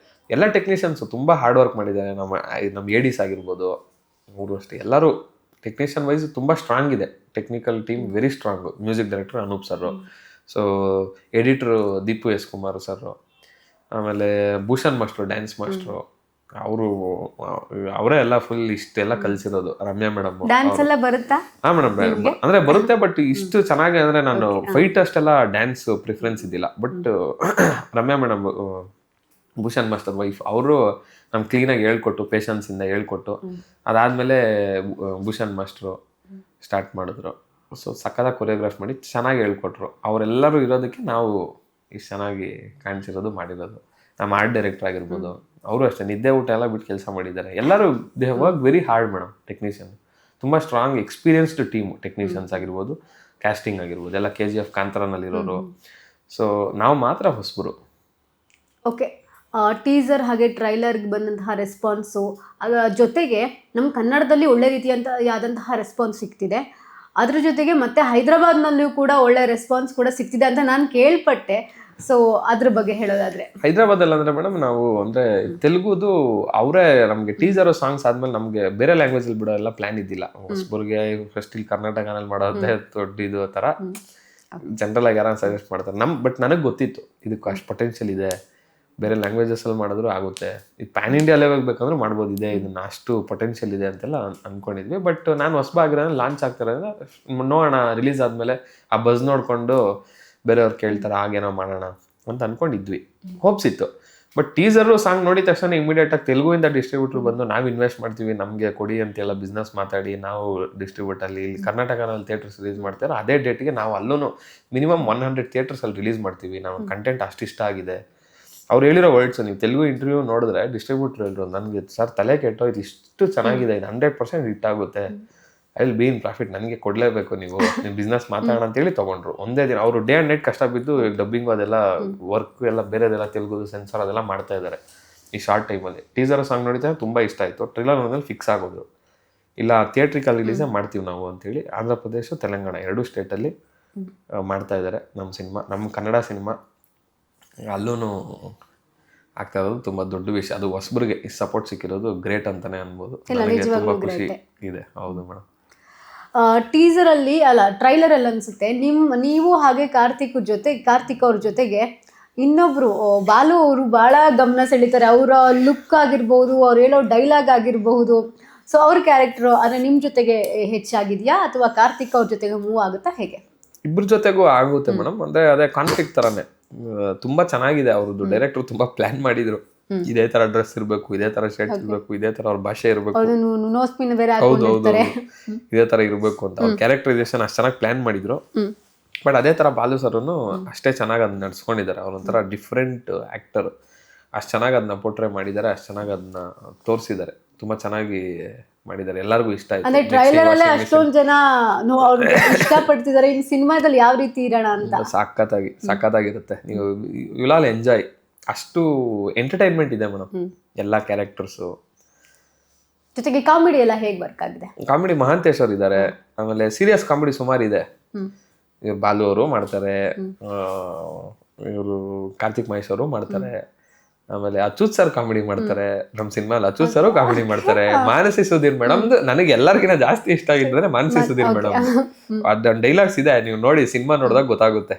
ಎಲ್ಲ ಟೆಕ್ನಿಷಿಯನ್ಸು ತುಂಬ ಹಾರ್ಡ್ ವರ್ಕ್ ಮಾಡಿದ್ದಾರೆ. ನಮ್ಮ ADs ಆಗಿರ್ಬೋದು, ಅವರು ಅಷ್ಟೇ ಎಲ್ಲರೂ ಟೆಕ್ನಿಷಿಯನ್ ವೈಸ್ ತುಂಬ ಸ್ಟ್ರಾಂಗ್ ಇದೆ. Technical team very strong. Music director Anoop sir, so ಎಡಿಟ್ರು ದೀಪು S. ಕುಮಾರ್ ಸರ್, ಆಮೇಲೆ ಭೂಷಣ್ ಮಾಸ್ಟ್ರು ಡ್ಯಾನ್ಸ್ ಮಾಸ್ಟ್ರು, ಅವರೇ ಎಲ್ಲ ಫುಲ್ ಇಷ್ಟೆಲ್ಲ ಕಲಿಸಿರೋದು. ರಮ್ಯಾ ಮೇಡಮ್ ಡ್ಯಾನ್ಸ್ ಎಲ್ಲ ಬರುತ್ತಾ? ಹಾಂ ಮೇಡಮ್, ಅಂದರೆ ಬರುತ್ತೆ, ಬಟ್ ಇಷ್ಟು ಚೆನ್ನಾಗಿ ಅಂದರೆ ನಾನು ಫೈಟ್ ಅಷ್ಟೆಲ್ಲ ಡ್ಯಾನ್ಸ್ ಪ್ರಿಫರೆನ್ಸ್ ಇದ್ದಿಲ್ಲ. But Ramya madam, Bhushan master wife, ಅವರು ನಮ್ಗೆ ಕ್ಲೀನಾಗಿ ಹೇಳ್ಕೊಟ್ಟು, ಪೇಷನ್ಸಿಂದ ಹೇಳ್ಕೊಟ್ಟು, ಅದಾದಮೇಲೆ ಭೂಷಣ್ ಮಾಸ್ಟ್ರು ಸ್ಟಾರ್ಟ್ ಮಾಡಿದ್ರು. ಸೊ ಸಕ್ಕತ್ತಾಗಿ ಕೊರಿಯೋಗ್ರಾಫ್ ಮಾಡಿ ಚೆನ್ನಾಗಿ ಹೇಳ್ಕೊಟ್ರು. ಅವರೆಲ್ಲರೂ ಇರೋದಕ್ಕೆ ನಾವು ಇಷ್ಟು ಚೆನ್ನಾಗಿ ಕಾಣಿಸಿರೋದು, ಮಾಡಿರೋದು. ನಮ್ಮ ಆರ್ಟ್ ಡೈರೆಕ್ಟರ್ ಆಗಿರ್ಬೋದು, ಅವರು ಅಷ್ಟೇ ನಿದ್ದೆ ಊಟ ಎಲ್ಲ ಬಿಟ್ಟು ಕೆಲಸ ಮಾಡಿದ್ದಾರೆ. ಎಲ್ಲರೂ they work very hard madam. Technician ತುಂಬ ಸ್ಟ್ರಾಂಗ್ ಎಕ್ಸ್ಪೀರಿಯನ್ಸ್ಡ್ ಟೀಮು. ಟೆಕ್ನಿಷಿಯನ್ಸ್ ಆಗಿರ್ಬೋದು, ಕ್ಯಾಸ್ಟಿಂಗ್ ಆಗಿರ್ಬೋದು, ಎಲ್ಲ KGF ಕಾಂತಾರನಲ್ಲಿರೋರು. ಸೊ ನಾವು ಮಾತ್ರ ಹೊಸಬರು. ಓಕೆ, ಟೀಸರ್ ಹಾಗೆ ಟ್ರೈಲರ್ಗೆ ಬಂದಂತಹ ರೆಸ್ಪಾನ್ಸು, ಅದರ ಜೊತೆಗೆ ನಮ್ಮ ಕನ್ನಡದಲ್ಲಿ ಒಳ್ಳೆ ಆದಂತಹ ರೆಸ್ಪಾನ್ಸ್ ಸಿಗ್ತಿದೆ. ಅದ್ರ ಜೊತೆಗೆ ಮತ್ತೆ ಹೈದರಾಬಾದ್ನಲ್ಲಿಯೂ ಕೂಡ ಒಳ್ಳೆ ರೆಸ್ಪಾನ್ಸ್ ಕೂಡ ಸಿಗ್ತಿದೆ ಅಂತ ನಾನು ಕೇಳ್ಪಟ್ಟೆ. ಸೊ ಅದ್ರ ಬಗ್ಗೆ ಹೇಳೋದಾದ್ರೆ, ಹೈದರಾಬಾದಲ್ಲಿ ಅಂದರೆ ಮೇಡಮ್ ನಾವು ಅಂದರೆ ತೆಲುಗುದು ಅವರೇ ನಮಗೆ ಟೀಸರ್ ಸಾಂಗ್ಸ್ ಆದಮೇಲೆ ನಮಗೆ ಬೇರೆ ಲ್ಯಾಂಗ್ವೇಜಲ್ಲಿ ಬಿಡೋ ಎಲ್ಲ ಪ್ಲ್ಯಾನ್ ಇದ್ದಿಲ್ಲ. ಹೊಸಬರಿಗೆ ಫಸ್ಟ್ ಇಲ್ಲಿ ಕರ್ನಾಟಕನಲ್ಲಿ ಮಾಡೋದೇ ದೊಡ್ಡದು ಥರ ಜನರಲ್ ಆಗಿ ಯಾರು ಸಜೆಸ್ಟ್ ಮಾಡ್ತಾರೆ. ಬಟ್ ನನಗೆ ಗೊತ್ತಿತ್ತು ಇದಕ್ಕೆ ಅಷ್ಟು ಪೊಟೆನ್ಷಿಯಲ್ ಇದೆ, ಬೇರೆ ಲ್ಯಾಂಗ್ವೇಜಸಲ್ಲಿ ಮಾಡಿದ್ರು ಆಗುತ್ತೆ, ಇದು ಪ್ಯಾನ್ ಇಂಡಿಯಾ ಲೆವೆಲ್ ಬೇಕಂದ್ರೆ ಮಾಡ್ಬೋದು, ಇದನ್ನು ಅಷ್ಟು ಪೊಟೆನ್ಷಿಯಲ್ ಇದೆ ಅಂತೆಲ್ಲ ಅಂದ್ಕೊಂಡಿದ್ವಿ. ಬಟ್ ನಾನು ಹೊಸಬಾಗಿರೋದ್ರೆ ಲಾಂಚ್ ಆಗ್ತಿರೋದ್ರೆ ನೋಡೋಣ, ರಿಲೀಸ್ ಆದಮೇಲೆ ಆ ಬಸ್ ನೋಡಿಕೊಂಡು ಬೇರೆಯವ್ರು ಕೇಳ್ತಾರೆ ಆಗೇನೋ ಮಾಡೋಣ ಅಂತ ಅಂದ್ಕೊಂಡಿದ್ವಿ, ಹೋಪ್ಸ್ ಇತ್ತು. ಬಟ್ ಟೀಸರು ಸಾಂಗ್ ನೋಡಿದ ತಕ್ಷಣ ಇಮಿಡಿಯೇಟಾಗಿ ತೆಲುಗುವಿಂದ ಡಿಸ್ಟ್ರಿಬ್ಯೂಟ್ರ್ ಬಂದು ನಾವು ಇನ್ವೆಸ್ಟ್ ಮಾಡ್ತೀವಿ, ನಮಗೆ ಕೊಡಿ ಅಂತೆಲ್ಲ ಬಿಸ್ನೆಸ್ ಮಾತಾಡಿ ನಾವು ಡಿಸ್ಟ್ರಿಬ್ಯೂಟಲ್ಲಿ ಇಲ್ಲಿ ಕರ್ನಾಟಕನಲ್ಲಿ ಥಿಯೇಟರ್ಸ್ ರಿಲೀಸ್ ಮಾಡ್ತಾರೆ. ಅದೇ ಡೇಟಿಗೆ ನಾವು ಅಲ್ಲೂ ಮಿನಿಮಮ್ 100 ಥಿಯೇಟರ್ಸಲ್ಲಿ ರಿಲೀಸ್ ಮಾಡ್ತೀವಿ, ನಾವು ಕಂಟೆಂಟ್ ಅಷ್ಟು ಇಷ್ಟ ಆಗಿದೆ. ಅವ್ರು ಹೇಳಿರೋ ವರ್ಡ್ಸು ನೀವು ತೆಲುಗು ಇಂಟರ್ವ್ಯೂ ನೋಡಿದ್ರೆ ಡಿಸ್ಟ್ರಿಬ್ಯೂಟರ್ ಹೇಳಿದ್ರು, ನನಗೆ ಸರ್ ತಲೆ ಕೆಟ್ಟೋ, ಇದು ಇಷ್ಟು ಚೆನ್ನಾಗಿದೆ, ಇದು 100% ಹಿಟ್ ಆಗುತ್ತೆ, I will be in profit, ನನಗೆ ಕೊಡಲೇಬೇಕು, ನೀವು ಬಿಸ್ನೆಸ್ ಮಾತಾಡೋಣ ಅಂತೇಳಿ ತೊಗೊಂಡ್ರು. ಒಂದೇ ದಿನ ಅವರು ಡೇ ಆ್ಯಂಡ್ ನೈಟ್ ಕಷ್ಟ ಬಿದ್ದು ಡಬ್ಬಿಂಗು ಅದೆಲ್ಲ ವರ್ಕ್ ಎಲ್ಲ ಬೇರೆದೆಲ್ಲ ತೆಲುಗುದು ಸೆನ್ಸರ್ ಅದೆಲ್ಲ ಮಾಡ್ತಾ ಇದ್ದಾರೆ ಈ ಶಾರ್ಟ್ ಟೈಮಲ್ಲಿ. ಟೀಸರ್ ಸಾಂಗ್ ನೋಡಿದ್ರೆ ತುಂಬ ಇಷ್ಟ ಆಯಿತು. ಟ್ರೈಲರ್ ನೋಡಿದ್ರೆ ಫಿಕ್ಸ್ ಆಗೋದು, ಇಲ್ಲ ಥಿಯೇಟ್ರಿಕಲ್ ರಿಲೀಸೇ ಮಾಡ್ತೀವಿ ನಾವು ಅಂತೇಳಿ. ಆಂಧ್ರ ಪ್ರದೇಶ, ತೆಲಂಗಾಣ 2 ಸ್ಟೇಟಲ್ಲಿ ಮಾಡ್ತಾ ಇದ್ದಾರೆ ನಮ್ಮ ಸಿನಿಮಾ. ನಮ್ಮ ಕನ್ನಡ ಸಿನಿಮಾ ಅಲ್ಲೂ ಆಗ್ತಾ ಇರೋದು ತುಂಬ ದೊಡ್ಡ ವಿಷಯ. ಅದು ಹೊಸಬರಿಗೆ ಈ ಸಪೋರ್ಟ್ ಸಿಕ್ಕಿರೋದು ಗ್ರೇಟ್ ಅಂತಾನೆ ಅನ್ಬೋದು. ನನಗೆ ತುಂಬ ಖುಷಿ ಇದೆ. ಹೌದು ಮೇಡಮ್. ಟೀಸರಲ್ಲಿ ಅಲ್ಲ ಟ್ರೈಲರಲ್ಲಿ ಅನಿಸುತ್ತೆ ನೀವು ಹಾಗೆ ಕಾರ್ತಿಕ್ ಅವ್ರ ಜೊತೆಗೆ ಇನ್ನೊಬ್ರು ಬಾಲು ಅವರು ಭಾಳ ಗಮನ ಸೆಳೀತಾರೆ. ಅವರ ಲುಕ್ ಆಗಿರ್ಬೋದು, ಅವ್ರು ಹೇಳೋ ಡೈಲಾಗ್ ಆಗಿರಬಹುದು. ಸೊ ಅವ್ರ ಕ್ಯಾರೆಕ್ಟರ್ ಅಂದರೆ ನಿಮ್ಮ ಜೊತೆಗೆ ಹೆಚ್ಚಾಗಿದೆಯಾ ಅಥವಾ ಕಾರ್ತಿಕ್ ಅವ್ರ ಜೊತೆಗೆ ಮೂವ್ ಆಗುತ್ತಾ, ಹೇಗೆ? ಇಬ್ಬರ ಜೊತೆಗೂ ಆಗುತ್ತೆ ಮೇಡಮ್. ಅಂದರೆ ಅದೇ ಕಾನ್ಫ್ಲಿಕ್ಟ್ ಥರನೇ ತುಂಬ ಚೆನ್ನಾಗಿದೆ. ಅವ್ರದ್ದು ಡೈರೆಕ್ಟರ್ ತುಂಬ ಪ್ಲಾನ್ ಮಾಡಿದ್ರು, ಇದೇ ತರ ಡ್ರೆಸ್ ಇರಬೇಕು, ಇದೇ ತರ ಶರ್ಟ್ ಇರಬೇಕು, ಇದೇ ತರ ಅವ್ರ ಭಾಷೆ ಇರಬೇಕು, ಹೌದು ಇದೇ ತರ ಇರಬೇಕು ಅಂತ ಅವ್ರ ಕ್ಯಾರೆಕ್ಟರೈಸೇಷನ್ ಅಷ್ಟು ಚೆನ್ನಾಗಿ ಪ್ಲಾನ್ ಮಾಡಿದ್ರು. ಬಟ್ ಅದೇ ತರ ಬಾಲು ಸರ್ನು ಅಷ್ಟೇ ಚೆನ್ನಾಗಿ ಅದನ್ನ ನಡ್ಸ್ಕೊಂಡಿದ್ದಾರೆ. ಅವ್ರೊಂಥರ ಡಿಫ್ರೆಂಟ್ ಆಕ್ಟರ್, ಅಷ್ಟು ಚೆನ್ನಾಗಿ ಅದನ್ನ ಪೋರ್ಟ್ರೇ ಮಾಡಿದ್ದಾರೆ, ಅಷ್ಟು ಚೆನ್ನಾಗಿ ಅದನ್ನ ತೋರಿಸಿದ್ದಾರೆ, ತುಂಬಾ ಚೆನ್ನಾಗಿ ಮಾಡಿದ್ದಾರೆ. ಎಲ್ಲರಿಗೂ ಇಷ್ಟ ಆಯ್ತು. ಅಂದ್ರೆ ಟ್ರೈಲರ್ ಅಲ್ಲೇ ಅಷ್ಟೊಂದು ಜನ ಇಷ್ಟಪಡ್ತಿದ್ದಾರೆ. ಇನ್ನು ಸಿನಿಮಾದಲ್ಲಿ ಯಾವ ರೀತಿ ಇರೋಣ ಅಂತ ಸಖತ್ತಾಗಿರುತ್ತೆ. ನೀವು ವಿಲ್ ಆಲ್ ಎಂಜಾಯ್. ಅಷ್ಟು ಎಂಟರ್ಟೈನ್ಮೆಂಟ್ ಇದೆ ಮೇಡಮ್ ಎಲ್ಲ ಕ್ಯಾರೆಕ್ಟರ್ಸು. ಜೊತೆಗೆ ಕಾಮಿಡಿ ಎಲ್ಲ ಹೇಗೆ ವರ್ಕ್ ಆಗಿದೆ? ಕಾಮಿಡಿ ಮಹಾಂತೇಶ್ ಅವ್ರು ಇದ್ದಾರೆ, ಆಮೇಲೆ ಸೀರಿಯಸ್ ಕಾಮಿಡಿ ಸುಮಾರು ಇದೆ. ಇವ್ರು ಬಾಲು ಅವರು ಮಾಡ್ತಾರೆ, ಇವರು ಕಾರ್ತಿಕ್ ಮಹೇಶ್ ಅವರು ಮಾಡ್ತಾರೆ, ಆಮೇಲೆ ಅಚ್ಯುತ್ ಸರ್ ಕಾಮಿಡಿ ಮಾಡ್ತಾರೆ. ನಮ್ ಸಿನಿಮಾಲ್ ಅಚ್ಯುತ್ ಸರ್ ಕಾಮಿಡಿ ಮಾಡ್ತಾರೆ. ಮಾನಸಿ ಸುಧೀರ್ ಮೇಡಮ್ ನನಗೆ ಎಲ್ಲರಿಗಿನ ಜಾಸ್ತಿ ಇಷ್ಟ ಆಗಿದ್ರೆ ಮಾನಸಿ ಸುಧೀರ್ ಮೇಡಮ್. ಅದೊಂದು ಡೈಲಾಗ್ಸ್ ಇದೆ, ನೀವು ನೋಡಿ ಸಿನಿಮಾ ನೋಡಿದಾಗ ಗೊತ್ತಾಗುತ್ತೆ,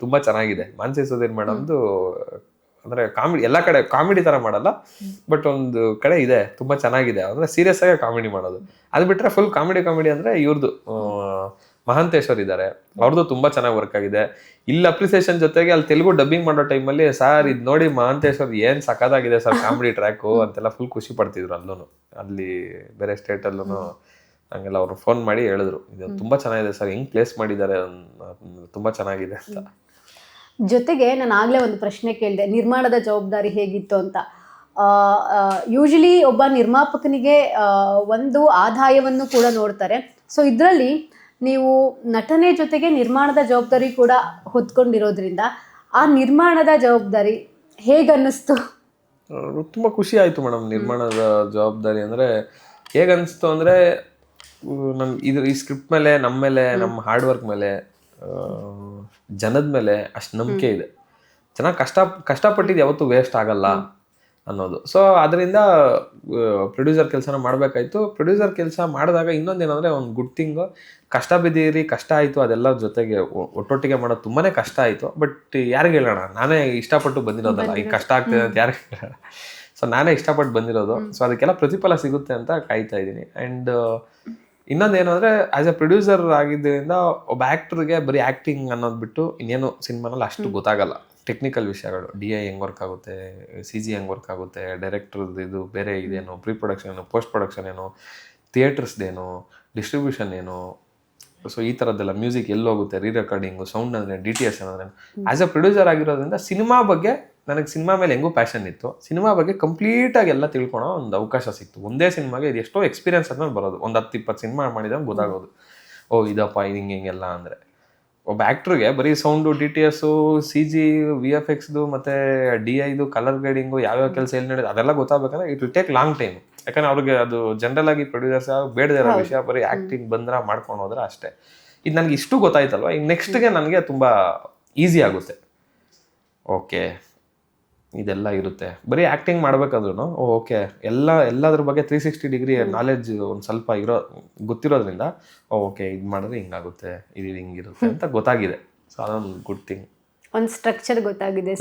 ತುಂಬಾ ಚೆನ್ನಾಗಿದೆ. ಮಾನಸಿ ಸುಧೀರ್ ಮೇಡಮ್ದು ಅಂದ್ರೆ ಕಾಮಿಡಿ ಎಲ್ಲ ಕಡೆ ಕಾಮಿಡಿ ತರ ಮಾಡಲ್ಲ, ಬಟ್ ಒಂದು ಕಡೆ ಇದೆ ತುಂಬಾ ಚೆನ್ನಾಗಿದೆ, ಅಂದ್ರೆ ಸೀರಿಯಸ್ ಆಗಿ ಕಾಮಿಡಿ ಮಾಡೋದು. ಅದು ಬಿಟ್ರೆ ಫುಲ್ ಕಾಮಿಡಿ ಅಂದ್ರೆ ಇವ್ರದ್ದು ಮಹಾಂತೇಶ್ವರ್ ಇದ್ದಾರೆ, ಅವ್ರದ್ದು ತುಂಬಾ ಚೆನ್ನಾಗಿ ವರ್ಕ್ ಆಗಿದೆ. ಇಲ್ಲಿ ಅಪ್ರಿಸಿಯೇಷನ್ ಜೊತೆಗೆ ಅಲ್ಲಿ ತೆಲುಗು ಡಬ್ಬಿಂಗ್ ಮಾಡೋ ಟೈಮಲ್ಲಿ ಸರ್ ಇದು ನೋಡಿ ಮಹಾಂತೇಶ್ವರ್ ಏನ್ ಸಖತ್ತಾಗಿದೆ ಸರ್ ಕಾಮಿಡಿ ಟ್ರ್ಯಾಕು ಅಂತೆಲ್ಲ ಫುಲ್ ಖುಷಿ ಪಡ್ತಿದ್ರು. ಅಲ್ಲೂ ಅಲ್ಲಿ ಬೇರೆ ಸ್ಟೇಟ್ ಅಲ್ಲೂ ಹಂಗೆಲ್ಲ ಅವ್ರು ಫೋನ್ ಮಾಡಿ ಹೇಳಿದ್ರು, ಇದು ತುಂಬಾ ಚೆನ್ನಾಗಿದೆ ಸರ್, ಹೆಂಗ್ ಪ್ಲೇಸ್ ಮಾಡಿದ್ದಾರೆ, ತುಂಬಾ ಚೆನ್ನಾಗಿದೆ ಅಂತ. ಜೊತೆಗೆ ನಾನು ಆಗ್ಲೇ ಒಂದು ಪ್ರಶ್ನೆ ಕೇಳಿದೆ, ನಿರ್ಮಾಣದ ಜವಾಬ್ದಾರಿ ಹೇಗಿತ್ತು ಅಂತ. ಯೂಶಲಿ ಒಬ್ಬ ನಿರ್ಮಾಪಕನಿಗೆ ಒಂದು ಆದಾಯವನ್ನು ಕೂಡ ನೋಡ್ತಾರೆ. ಸೊ ಇದರಲ್ಲಿ ನೀವು ನಟನೆ ಜೊತೆಗೆ ನಿರ್ಮಾಣದ ಜವಾಬ್ದಾರಿ ಕೂಡ ಹೊತ್ಕೊಂಡಿರೋದ್ರಿಂದ ಆ ನಿರ್ಮಾಣದ ಜವಾಬ್ದಾರಿ ಹೇಗನ್ನಿಸ್ತು? ತುಂಬಾ ಖುಷಿ ಆಯ್ತು ಮೇಡಮ್. ನಿರ್ಮಾಣದ ಜವಾಬ್ದಾರಿ ಅಂದ್ರೆ ಹೇಗನ್ನಿಸ್ತು ಅಂದ್ರೆ, ಈ ಸ್ಕ್ರಿಪ್ಟ್ ಮೇಲೆ, ನಮ್ಮ ಮೇಲೆ, ನಮ್ಮ ಹಾರ್ಡ್ ವರ್ಕ್ ಮೇಲೆ, ಜನದ ಮೇಲೆ ಅಷ್ಟು ನಂಬಿಕೆ ಇದೆ. ಚೆನ್ನಾಗಿ ಕಷ್ಟಪಟ್ಟಿದ್ದು ಯಾವತ್ತೂ ವೇಸ್ಟ್ ಆಗಲ್ಲ ಅನ್ನೋದು. ಸೊ ಅದರಿಂದ ಪ್ರೊಡ್ಯೂಸರ್ ಕೆಲಸನ ಮಾಡಬೇಕಾಯ್ತು. ಪ್ರೊಡ್ಯೂಸರ್ ಕೆಲಸ ಮಾಡಿದಾಗ ಇನ್ನೊಂದೇನಂದ್ರೆ ಒಂದು ಗುಡ್ ಥಿಂಗು, ಕಷ್ಟ ಬಿದ್ದೀರಿ, ಕಷ್ಟ ಆಯಿತು, ಅದೆಲ್ಲ ಜೊತೆಗೆ ಒಟ್ಟೊಟ್ಟಿಗೆ ಮಾಡೋದು ತುಂಬಾನೇ ಕಷ್ಟ ಆಯಿತು. ಬಟ್ ಯಾರಿಗೆ ಹೇಳೋಣ, ನಾನೇ ಇಷ್ಟಪಟ್ಟು ಬಂದಿರೋದಲ್ಲ, ಈಗ ಕಷ್ಟ ಆಗ್ತಿದೆ ಅಂತ ಯಾರಿಗೆ ಹೇಳೋಣ. ಸೊ ನಾನೇ ಇಷ್ಟಪಟ್ಟು ಬಂದಿರೋದು. ಸೊ ಅದಕ್ಕೆಲ್ಲ ಪ್ರತಿಫಲ ಸಿಗುತ್ತೆ ಅಂತ ಕಾಯ್ತಾ ಇದ್ದೀನಿ. ಆ್ಯಂಡ್ ಇನ್ನೊಂದೇನು ಅಂದರೆ, ಆ್ಯಸ್ ಎ ಪ್ರೊಡ್ಯೂಸರ್ ಆಗಿದ್ದರಿಂದ ಒಬ್ಬ ಆ್ಯಕ್ಟರ್ಗೆ ಬರೀ ಆ್ಯಕ್ಟಿಂಗ್ ಅನ್ನೋದು ಬಿಟ್ಟು ಇನ್ನೇನು ಸಿನಿಮಾನಲ್ಲಿ ಅಷ್ಟು ಗೊತ್ತಾಗಲ್ಲ. ಟೆಕ್ನಿಕಲ್ ವಿಷಯಗಳು, DI ಹೆಂಗೆ ವರ್ಕ್ ಆಗುತ್ತೆ, CG ಹೆಂಗೆ ವರ್ಕ್ ಆಗುತ್ತೆ, ಡೈರೆಕ್ಟರ್ದು ಇದು ಬೇರೆ ಇದೇನು, ಪ್ರೀ ಪ್ರೊಡಕ್ಷನ್ ಏನು, ಪೋಸ್ಟ್ ಪ್ರೊಡಕ್ಷನ್ ಏನು, ಥಿಯೇಟರ್ಸ್ದೇನು, ಡಿಸ್ಟ್ರಿಬ್ಯೂಷನ್ ಏನು, ಸೊ ಈ ಥರದ್ದೆಲ್ಲ, ಮ್ಯೂಸಿಕ್ ಎಲ್ಲಿ ಹೋಗುತ್ತೆ, ರೀ ರೆಕಾರ್ಡಿಂಗು, ಸೌಂಡ್ ಅಂದರೆ DTS ಅಂದರೆ. ಆ್ಯಸ್ ಎ ಪ್ರೊಡ್ಯೂಸರ್ ಆಗಿರೋದ್ರಿಂದ ಸಿನಿಮಾ ಬಗ್ಗೆ ನನಗೆ ಸಿನಿಮಾ ಮೇಲೆ ಹೆಂಗೂ ಪ್ಯಾಷನ್ ಇತ್ತು. ಸಿನಿಮಾ ಬಗ್ಗೆ ಕಂಪ್ಲೀಟಾಗಿ ಎಲ್ಲ ತಿಳ್ಕೊಳೋ ಒಂದು ಅವಕಾಶ ಸಿಕ್ತು. ಒಂದೇ ಸಿನಿಮಾಗೆ ಇದು ಎಷ್ಟೋ ಎಕ್ಸ್ಪೀರಿಯನ್ಸ್ ಆದ್ಮೇಲೆ ಬರೋದು, ಒಂದು 10-20 ಸಿನಿಮಾ ಮಾಡಿದಾಗ ಗೊತ್ತಾಗೋದು, ಓ ಇದಪ್ಪ ಇದು ಹಿಂಗೆಲ್ಲ ಅಂದರೆ. ಒಬ್ಬ ಆ್ಯಕ್ಟ್ರಿಗೆ ಬರೀ ಸೌಂಡು, DTS, CG, VFXದು ಮತ್ತು DIದು, ಕಲರ್ ಗ್ರೇಡಿಂಗು, ಯಾವ್ಯಾವ ಕೆಲಸ ಎಲ್ಲಿ ನಡೆಯೋದು ಅದೆಲ್ಲ ಗೊತ್ತಾಗಬೇಕಂದ್ರೆ it will take long time. ಯಾಕಂದ್ರೆ ಅವ್ರಿಗೆ ಅದು ಜನರಲ್ ಆಗಿ ಪ್ರೊಡ್ಯೂಸರ್ಸ್ ಬೇಡದೇ ಇರೋ ವಿಷಯ, ಬರೀ ಆ್ಯಕ್ಟಿಂಗ್ ಬಂದ್ರೆ ಮಾಡ್ಕೊಂಡು ಹೋದ್ರೆ ಅಷ್ಟೇ. ಇದು ನನಗೆ ಇಷ್ಟು ಗೊತ್ತಾಯ್ತಲ್ವ, ಈಗ ನೆಕ್ಸ್ಟ್ಗೆ ನನಗೆ ತುಂಬ ಈಸಿ ಆಗುತ್ತೆ. ಓಕೆ ಇದೆಲ್ಲ ಇರುತ್ತೆ, ಬರೀ ಆ್ಯಕ್ಟಿಂಗ್ ಮಾಡ್ಬೇಕಾದ್ರೂ ಓಕೆ ಎಲ್ಲದ್ರ ಬಗ್ಗೆ 360 ಡಿಗ್ರಿ ನಾಲೆಡ್ಜ್ ಒಂದು ಸ್ವಲ್ಪ ಗೊತ್ತಿರೋದ್ರಿಂದ ಓಕೆ ಇದು ಮಾಡಿದ್ರೆ ಹಿಂಗಾಗುತ್ತೆ, ಇದು ಹಿಂಗಿರುತ್ತೆ ಅಂತ ಗೊತ್ತಾಗಿದೆ. ಸೊ ಅದೊಂದು ಗುಡ್ ಥಿಂಗ್. ಒಂದು ಸ್ಟ್ರಕ್ಚರ್ ಗೊತ್ತಾಗಿದೆ,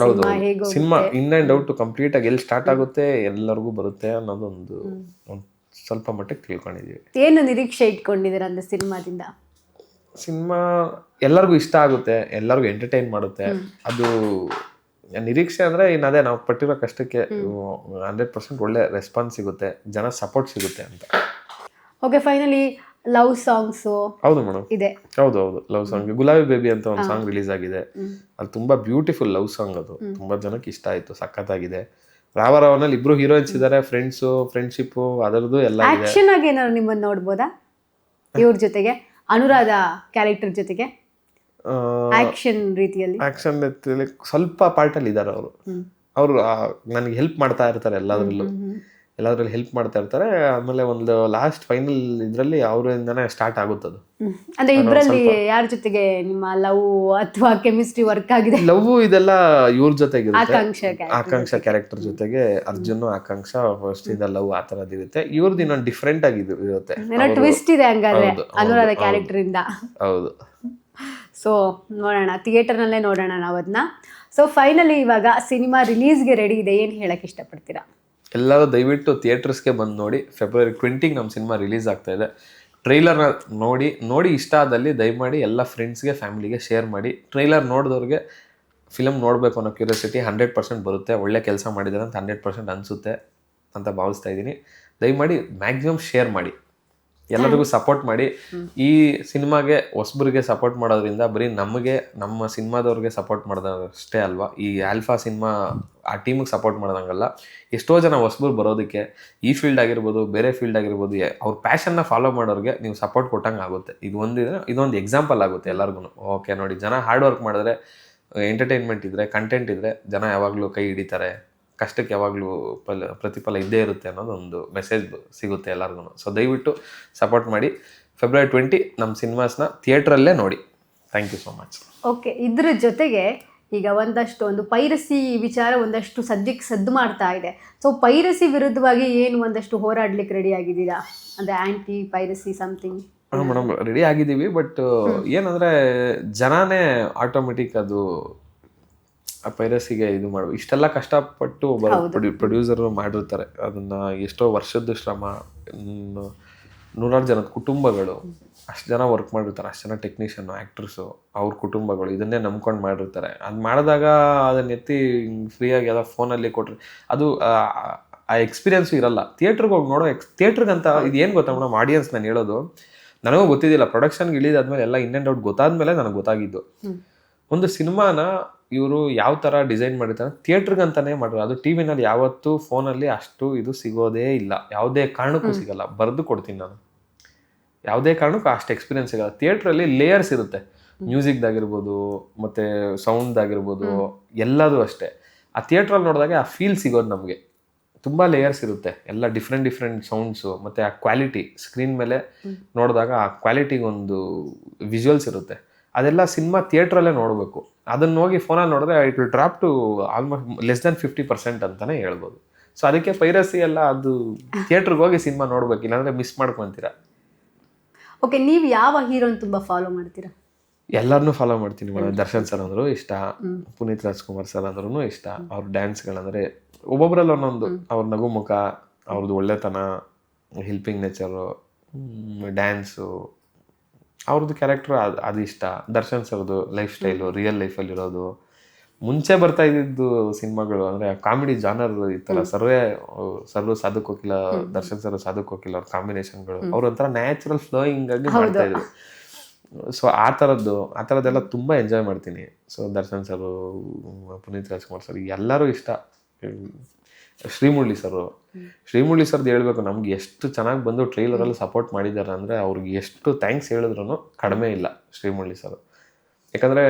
cinema in and out complete ಆಗಿ ಎಲ್ಲಿ ಸ್ಟಾರ್ಟ್ ಆಗುತ್ತೆ ಎಲ್ಲರಿಗೂ ಬರುತ್ತೆ ಅನ್ನೋದು ಒಂದು ಸ್ವಲ್ಪ ಮಟ್ಟಿಗೆ ತಿಳ್ಕೊಂಡಿದ್ದೀವಿ. ಏನು ನಿರೀಕ್ಷೆ ಇಟ್ಕೊಂಡಿದ್ದೀರ ಅಂದ್ರೆ ಸಿನಿಮಾದಿಂದ? ಸಿನಿಮಾ ಎಲ್ಲರಿಗೂ ಇಷ್ಟ ಆಗುತ್ತೆ, ಎಲ್ಲರಿಗೂ ಎಂಟರ್ಟೈನ್ ಮಾಡುತ್ತೆ. ಅದು ನಿರೀಕ್ಷೆ ಅಂದರೆ ಇನ್ನದೇ ನಾವು ಪಟ್ಟಿರೋ ಕಷ್ಟಕ್ಕೆ 100% ಒಳ್ಳೆ ರೆಸ್ಪಾನ್ಸ್ ಸಿಗುತ್ತೆ, ಜನ ಸಪೋರ್ಟ್ ಸಿಗುತ್ತೆ ಅಂತ. Okay, finally love songs. ಹೌದು ಮೇಡಮ್, ಇದೆ. ಹೌದು ಲವ್ ಸಾಂಗ್, ಗುಲಾಬಿ ಬೇಬಿ ಅಂತ ಒಂದು ಸಾಂಗ್ ರಿಲೀಸ್ ಆಗಿದೆ. ಅದು ತುಂಬಾ ಬ್ಯೂಟಿಫುಲ್ ಲವ್ ಸಾಂಗ್. ಅದು ತುಂಬಾ ಜನಕ್ಕೆ ಇಷ್ಟ ಆಯ್ತು, ಸಖತ್ತಾಗಿದೆ. ರಾವರಾವನಲ್ಲಿ ಇಬ್ರು ಹೀರೋಯಿನ್ಸ್ ಇದ್ದಾರೆ, ಫ್ರೆಂಡ್ಶಿಪ್ ಅದರದ್ದು ಎಲ್ಲ ಇದೆ. ಆಕ್ಷನ್ ಆಗಿ ಏನಾದ್ರು ನಿಮ್ಮನ್ನ ನೋಡ್ಬೋದಾ ಇವ್ರ ಜೊತೆಗೆ, ಅನುರಾಧ ಕ್ಯಾರೆಕ್ಟರ್ ಜೊತೆಗೆ? ಆಕ್ಷನ್ ರೀತಿಯಲ್ಲಿ ಸ್ವಲ್ಪ ಪಾರ್ಟಲ್ಲಿ ಇದ್ದಾರೆ ಅವರು ನನಗೆ ಹೆಲ್ಪ್ ಮಾಡ್ತಾ ಇರ್ತಾರೆ, ಎಲ್ಲದ್ರಲ್ಲಿ ಹೆಲ್ಪ್ ಮಾಡ್ತಾ ಇರ್ತಾರೆ. ಆಮೇಲೆ ಒಂದು ಲಾಸ್ಟ್ ಫೈನಲ್ ಇದರಲ್ಲಿ ಅವರಿಂದನೇ ಸ್ಟಾರ್ಟ್ ಆಗುತ್ತದು. ಅಂದ್ರೆ ಇಬ್ಬರಲ್ಲಿ ಯಾರ ಜೊತೆಗೆ ನಿಮ್ಮ ಲವ್ ಅಥವಾ ಕೆಮಿಸ್ಟ್ರಿ ವರ್ಕ್ ಆಗಿದೆ? ಲವ್ ಇದೆಲ್ಲ ಇವ್ರ ಜೊತೆಗೆ, ಆಕಾಂಕ್ಷ ಕ್ಯಾರೆಕ್ಟರ್ ಜೊತೆಗೆ, ಅರ್ಜುನ್ ಆಕಾಂಕ್ಷ ಫಸ್ಟ್ ಇಂದ ಲವ್ ಆ ತರದ್ ಇರುತ್ತೆ. ಇವ್ರದ್ದು ಇನ್ನೊಂದು ಡಿಫ್ರೆಂಟ್ ಆಗಿ ಇರುತ್ತೆ, ಟ್ವಿಸ್ಟ್ ಇದೆ ಹಂಗಾದ್ರೆ ಅನುರಾಧ ಕ್ಯಾರೆಕ್ಟರ್ ಇಂದ. ಹೌದು. ಸೊ ನೋಡೋಣ, ಥಿಯೇಟರ್ನಲ್ಲೇ ನೋಡೋಣ ನಾವು ಅದನ್ನ. ಸೊ ಫೈನಲಿ ಇವಾಗ ಸಿನಿಮಾ ರಿಲೀಸ್ಗೆ ರೆಡಿ ಇದೆ, ಏನು ಹೇಳಕ್ಕೆ ಇಷ್ಟಪಡ್ತೀರಾ? ಎಲ್ಲರೂ ದಯವಿಟ್ಟು ಥಿಯೇಟರ್ಸ್ಗೆ ಬಂದು ನೋಡಿ. February 20 ನಮ್ಮ ಸಿನಿಮಾ ರಿಲೀಸ್ ಆಗ್ತಾ ಇದೆ. ಟ್ರೈಲರ್ನ ನೋಡಿ ಇಷ್ಟ ಆದಲ್ಲಿ ದಯಮಾಡಿ ಎಲ್ಲ ಫ್ರೆಂಡ್ಸ್ಗೆ, ಫ್ಯಾಮಿಲಿಗೆ ಶೇರ್ ಮಾಡಿ. ಟ್ರೈಲರ್ ನೋಡಿದವ್ರಿಗೆ ಫಿಲಮ್ ನೋಡಬೇಕು ಅನ್ನೋ ಕ್ಯೂರಿಯಾಸಿಟಿ 100% ಬರುತ್ತೆ. ಒಳ್ಳೆ ಕೆಲಸ ಮಾಡಿದ್ದಾರೆ ಅಂತ 100% ಅನಿಸುತ್ತೆ ಅಂತ ಭಾವಿಸ್ತಾ ಇದ್ದೀನಿ. ದಯಮಾಡಿ ಮ್ಯಾಕ್ಸಿಮಮ್ ಶೇರ್ ಮಾಡಿ, ಎಲ್ಲರಿಗೂ ಸಪೋರ್ಟ್ ಮಾಡಿ. ಈ ಸಿನಿಮಾಗೆ ಹೊಸಬರಿಗೆ ಸಪೋರ್ಟ್ ಮಾಡೋದ್ರಿಂದ ಬರೀ ನಮಗೆ, ನಮ್ಮ ಸಿನಿಮಾದವ್ರಿಗೆ ಸಪೋರ್ಟ್ ಮಾಡೋದಷ್ಟೇ ಅಲ್ವಾ, ಈ ಆಲ್ಫಾ ಸಿನಿಮಾ ಆ ಟೀಮಿಗೆ ಸಪೋರ್ಟ್ ಮಾಡೋದಂಗಲ್ಲ. ಎಷ್ಟೋ ಜನ ಹೊಸಬರು ಬರೋದಕ್ಕೆ ಈ ಫೀಲ್ಡ್ ಆಗಿರ್ಬೋದು, ಬೇರೆ ಫೀಲ್ಡ್ ಆಗಿರ್ಬೋದು, ಅವ್ರ ಪ್ಯಾಷನ್ನ ಫಾಲೋ ಮಾಡೋರಿಗೆ ನೀವು ಸಪೋರ್ಟ್ ಕೊಟ್ಟಂಗೆ ಆಗುತ್ತೆ. ಇದೊಂದು ಎಕ್ಸಾಂಪಲ್ ಆಗುತ್ತೆ ಎಲ್ಲರಿಗೂ. ಓಕೆ ನೋಡಿ, ಜನ ಹಾರ್ಡ್ ವರ್ಕ್ ಮಾಡಿದ್ರೆ ಎಂಟರ್ಟೈನ್ಮೆಂಟ್ ಇದ್ರೆ, ಕಂಟೆಂಟ್ ಇದ್ರೆ ಜನ ಯಾವಾಗಲೂ ಕೈ ಹಿಡಿತಾರೆ, ಕಷ್ಟಕ್ಕೆ ಯಾವಾಗಲೂ ಪ್ರತಿಫಲ ಇದ್ದೇ ಇರುತ್ತೆ ಅನ್ನೋದು ಒಂದು ಮೆಸೇಜ್ ಸಿಗುತ್ತೆ ಎಲ್ಲರಿಗೂ. ಸೊ ದಯವಿಟ್ಟು ಸಪೋರ್ಟ್ ಮಾಡಿ. February 20 ನಮ್ಮ ಸಿನಿಮಾಸ್ನ ಥಿಯೇಟ್ರಲ್ಲೇ ನೋಡಿ. Thank you so much. Okay, ಇದ್ರ ಜೊತೆಗೆ ಈಗ ಒಂದು ಪೈರಸಿ ವಿಚಾರ ಒಂದಷ್ಟು ಸದ್ಯಕ್ಕೆ ಸದ್ದು ಮಾಡ್ತಾ ಇದೆ. ಸೊ ಪೈರಸಿ ವಿರುದ್ಧವಾಗಿ ಏನು ಒಂದಷ್ಟು ಹೋರಾಡ್ಲಿಕ್ಕೆ ರೆಡಿ ಆಗಿದ್ದೀರಾ? ಅಂದರೆ ಆ್ಯಂಟಿ ಪೈರಸಿ ಸಮಥಿಂಗ್? ಮೇಡಮ್ ರೆಡಿ ಆಗಿದ್ದೀವಿ. ಬಟ್ ಏನಂದರೆ ಜನನೇ ಆಟೋಮೆಟಿಕ್ ಅದು ಆ ಪೈರಸಿಗೆ ಇದು ಮಾಡುವ ಇಷ್ಟೆಲ್ಲ ಕಷ್ಟಪಟ್ಟು ಪ್ರೊಡ್ಯೂಸರು ಮಾಡಿರ್ತಾರೆ. ಅದನ್ನು ಎಷ್ಟೋ ವರ್ಷದ ಶ್ರಮ, ನೂರಾರು ಜನದ ಕುಟುಂಬಗಳು, ಅಷ್ಟು ಜನ ವರ್ಕ್ ಮಾಡಿರ್ತಾರೆ, ಅಷ್ಟು ಜನ ಟೆಕ್ನಿಷಿಯನ್ನು, ಆ್ಯಕ್ಟ್ರಸ್ಸು, ಅವ್ರ ಕುಟುಂಬಗಳು ಇದನ್ನೇ ನಂಬ್ಕೊಂಡು ಮಾಡಿರ್ತಾರೆ. ಅದು ಮಾಡಿದಾಗ ಅದನ್ನ ಎತ್ತಿ ಫ್ರೀಯಾಗಿ ಎಲ್ಲ ಫೋನಲ್ಲಿ ಕೊಟ್ಟರೆ ಅದು ಆ ಎಕ್ಸ್ಪೀರಿಯನ್ಸು ಇರಲ್ಲ. ಥಿಯೇಟ್ರಿಗೆ ಹೋಗಿ ನೋಡೋ ಥಿಯೇಟ್ರಿಗಂತ ಇದು ಏನು ಗೊತ್ತಾ ಮೇಡಮ್, ಆಡಿಯನ್ಸ್ ನಾನು ಹೇಳೋದು ನನಗೂ ಗೊತ್ತಿದ್ದಿಲ್ಲ. ಪ್ರೊಡಕ್ಷನ್ಗೆ ಇಳಿದಾದ್ಮೇಲೆ ಎಲ್ಲ ಇನ್ ಆ್ಯಂಡ್ ಔಟ್ ಗೊತ್ತಾದ್ಮೇಲೆ ನನಗೆ ಗೊತ್ತಾಗಿದ್ದು, ಒಂದು ಸಿನಿಮಾನ ಇವರು ಯಾವ ಥರ ಡಿಸೈನ್ ಮಾಡಿರ್ತಾರೆ ಥಿಯೇಟ್ರಿಗಂತಾನೆ ಮಾಡಿರೋ. ಅದು ಟಿ ವಿನಲ್ಲಿ ಯಾವತ್ತೂ ಫೋನಲ್ಲಿ ಅಷ್ಟು ಇದು ಸಿಗೋದೇ ಇಲ್ಲ, ಯಾವುದೇ ಕಾರಣಕ್ಕೂ ಸಿಗಲ್ಲ. ಬರೆದು ಕೊಡ್ತೀನಿ ನಾನು, ಯಾವುದೇ ಕಾರಣಕ್ಕೂ ಅಷ್ಟು ಎಕ್ಸ್ಪೀರಿಯನ್ಸ್ ಸಿಗಲ್ಲ. ಥಿಯೇಟ್ರಲ್ಲಿ ಲೇಯರ್ಸ್ ಇರುತ್ತೆ, ಮ್ಯೂಸಿಕ್ದಾಗಿರ್ಬೋದು ಮತ್ತು ಸೌಂಡ್ದಾಗಿರ್ಬೋದು, ಎಲ್ಲದೂ ಅಷ್ಟೇ. ಆ ಥಿಯೇಟ್ರಲ್ಲಿ ನೋಡಿದಾಗ ಆ ಫೀಲ್ ಸಿಗೋದು ನಮಗೆ ತುಂಬ ಲೇಯರ್ಸ್ ಇರುತ್ತೆ, ಎಲ್ಲ ಡಿಫ್ರೆಂಟ್ ಸೌಂಡ್ಸು, ಮತ್ತು ಆ ಕ್ವಾಲಿಟಿ ಸ್ಕ್ರೀನ್ ಮೇಲೆ ನೋಡಿದಾಗ ಆ ಕ್ವಾಲಿಟಿಗೆ ಒಂದು ವಿಜುವಲ್ಸ್ ಇರುತ್ತೆ. ಅದೆಲ್ಲ ಸಿನಿಮಾ ಥಿಯೇಟ್ರಲ್ಲೇ ನೋಡಬೇಕು. ಅದನ್ನು ಹೋಗಿ ಫೋನಲ್ಲಿ ನೋಡಿದ್ರೆ it will drop to almost less than 50% ಅಂತಲೇ ಹೇಳ್ಬೋದು. ಸೊ ಅದಕ್ಕೆ ಪೈರಸಿ ಎಲ್ಲ ಅದು ಥಿಯೇಟ್ರಿಗೆ ಹೋಗಿ ಸಿನಿಮಾ ನೋಡ್ಬೇಕು, ಇಲ್ಲಾಂದರೆ ಮಿಸ್ ಮಾಡ್ಕೊತೀರಾ. ಓಕೆ, ನೀವು ಯಾವ ಹೀರೋನ ತುಂಬ ಫಾಲೋ ಮಾಡ್ತೀರಾ? ಎಲ್ಲರನ್ನೂ ಫಾಲೋ ಮಾಡ್ತೀನಿ ಮೇಡಮ್. ದರ್ಶನ್ ಸರ್ ಅಂದರೂ ಇಷ್ಟ, ಪುನೀತ್ ರಾಜ್ಕುಮಾರ್ ಸರ್ ಅಂದ್ರೂ ಇಷ್ಟ. ಅವ್ರ ಡ್ಯಾನ್ಸ್ಗಳಂದರೆ ಒಬ್ಬೊಬ್ಬರಲ್ಲಿ ಒಂದೊಂದು, ಅವ್ರ ನಗು ಮುಖ, ಅವ್ರದ್ದು ಒಳ್ಳೆತನ, ಹೆಲ್ಪಿಂಗ್ ನೇಚರು, ಡ್ಯಾನ್ಸು, ಅವ್ರದ್ದು ಕ್ಯಾರೆಕ್ಟ್ರು ಅದು ಇಷ್ಟ. ದರ್ಶನ್ ಸರ್ದು ಲೈಫ್ ಸ್ಟೈಲು, ರಿಯಲ್ ಲೈಫಲ್ಲಿರೋದು, ಮುಂಚೆ ಬರ್ತಾ ಇದ್ದಿದ್ದು ಸಿನಿಮಾಗಳು ಅಂದರೆ ಕಾಮಿಡಿ ಜಾನರ್ ಈ ಥರ ಸರ್ರು ಸಾಧು ಕೋಕಿಲ, ದರ್ಶನ್ ಸರ್ ಸಾಧು ಕೋಕಿಲ ಅವ್ರ ಕಾಂಬಿನೇಷನ್ಗಳು, ಅವ್ರ ಒಂಥರ ನ್ಯಾಚುರಲ್ ಫ್ಲೋಯಿಂಗ್ ಆಗಿ ಮಾಡ್ತಾ ಇದ್ರು. ಸೊ ಆ ಥರದ್ದೆಲ್ಲ ತುಂಬ ಎಂಜಾಯ್ ಮಾಡ್ತೀನಿ. ಸೊ ದರ್ಶನ್ ಸರು, ಪುನೀತ್ ರಾಜ್ಕುಮಾರ್ ಸರ್ ಎಲ್ಲರೂ ಇಷ್ಟ. ಶ್ರೀಮುರಳಿ ಸರ್ದು ಹೇಳ್ಬೇಕು, ನಮ್ಗೆ ಎಷ್ಟು ಚೆನ್ನಾಗಿ ಬಂದು ಟ್ರೈಲರಲ್ಲಿ ಸಪೋರ್ಟ್ ಮಾಡಿದ್ದಾರೆ ಅಂದರೆ ಅವ್ರಿಗೆ ಎಷ್ಟು ಥ್ಯಾಂಕ್ಸ್ ಹೇಳಿದ್ರು ಕಡಿಮೆ ಇಲ್ಲ ಶ್ರೀಮುರಳಿ ಸರ್. ಯಾಕಂದರೆ